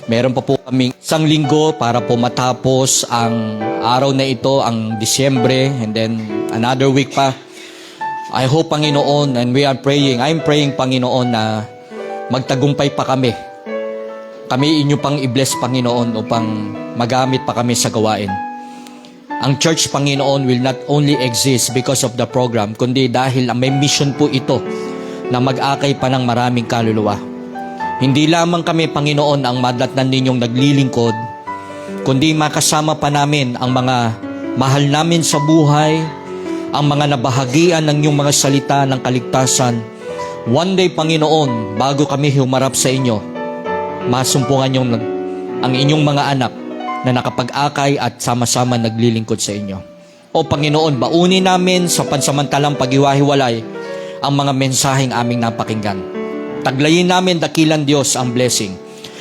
Meron pa po kaming isang linggo para po matapos ang araw na ito, ang Disyembre, and then another week pa. I hope, Panginoon, and we are praying, I'm praying, Panginoon, na magtagumpay pa kami. Kami inyo pang i-bless, Panginoon, upang magamit pa kami sa gawain. Ang church, Panginoon, will not only exist because of the program, kundi dahil may mission po ito na mag-akay pa ng maraming kaluluwa. Hindi lamang kami, Panginoon, ang madatnan ninyong naglilingkod, kundi makasama pa namin ang mga mahal namin sa buhay, ang mga nabahagian ng inyong mga salita ng kaligtasan. One day, Panginoon, bago kami humarap sa inyo, masumpungan yung ang inyong mga anak na nakapag-akay at sama-sama naglilingkod sa inyo. O Panginoon, baunin namin sa pansamantalang paghiwa-hiwalay ang mga mensaheng aming napakinggan. Taglayin namin, dakilang Diyos, ang blessing.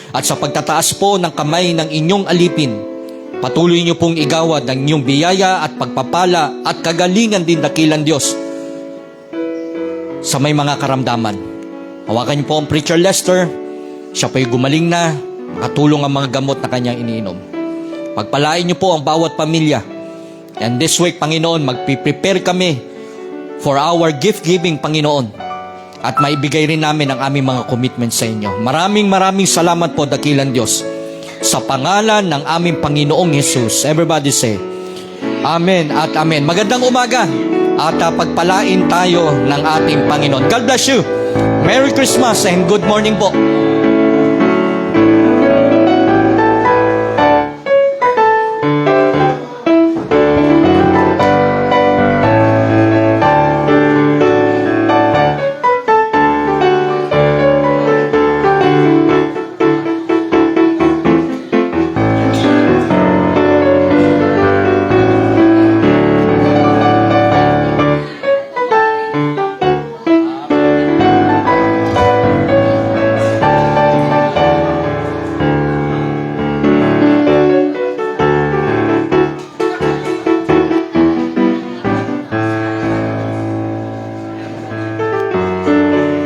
At sa pagtataas po ng kamay ng inyong alipin, patuloy niyo pong igawad ang inyong biyaya at pagpapala at kagalingan din, dakilang Diyos, sa may mga karamdaman. Hawakan niyo po ang Preacher Lester. Siya po'y gumaling na, makatulong ang mga gamot na kanyang iniinom. Pagpalain niyo po ang bawat pamilya. And this week, Panginoon, magpiprepare kami for our gift-giving, Panginoon. At maibigay rin namin ang aming mga commitments sa inyo. Maraming salamat po, dakilang Diyos. Sa pangalan ng aming Panginoong Jesus. Everybody say, Amen at Amen. Magandang umaga at pagpalain tayo ng ating Panginoon. God bless you. Merry Christmas and good morning po.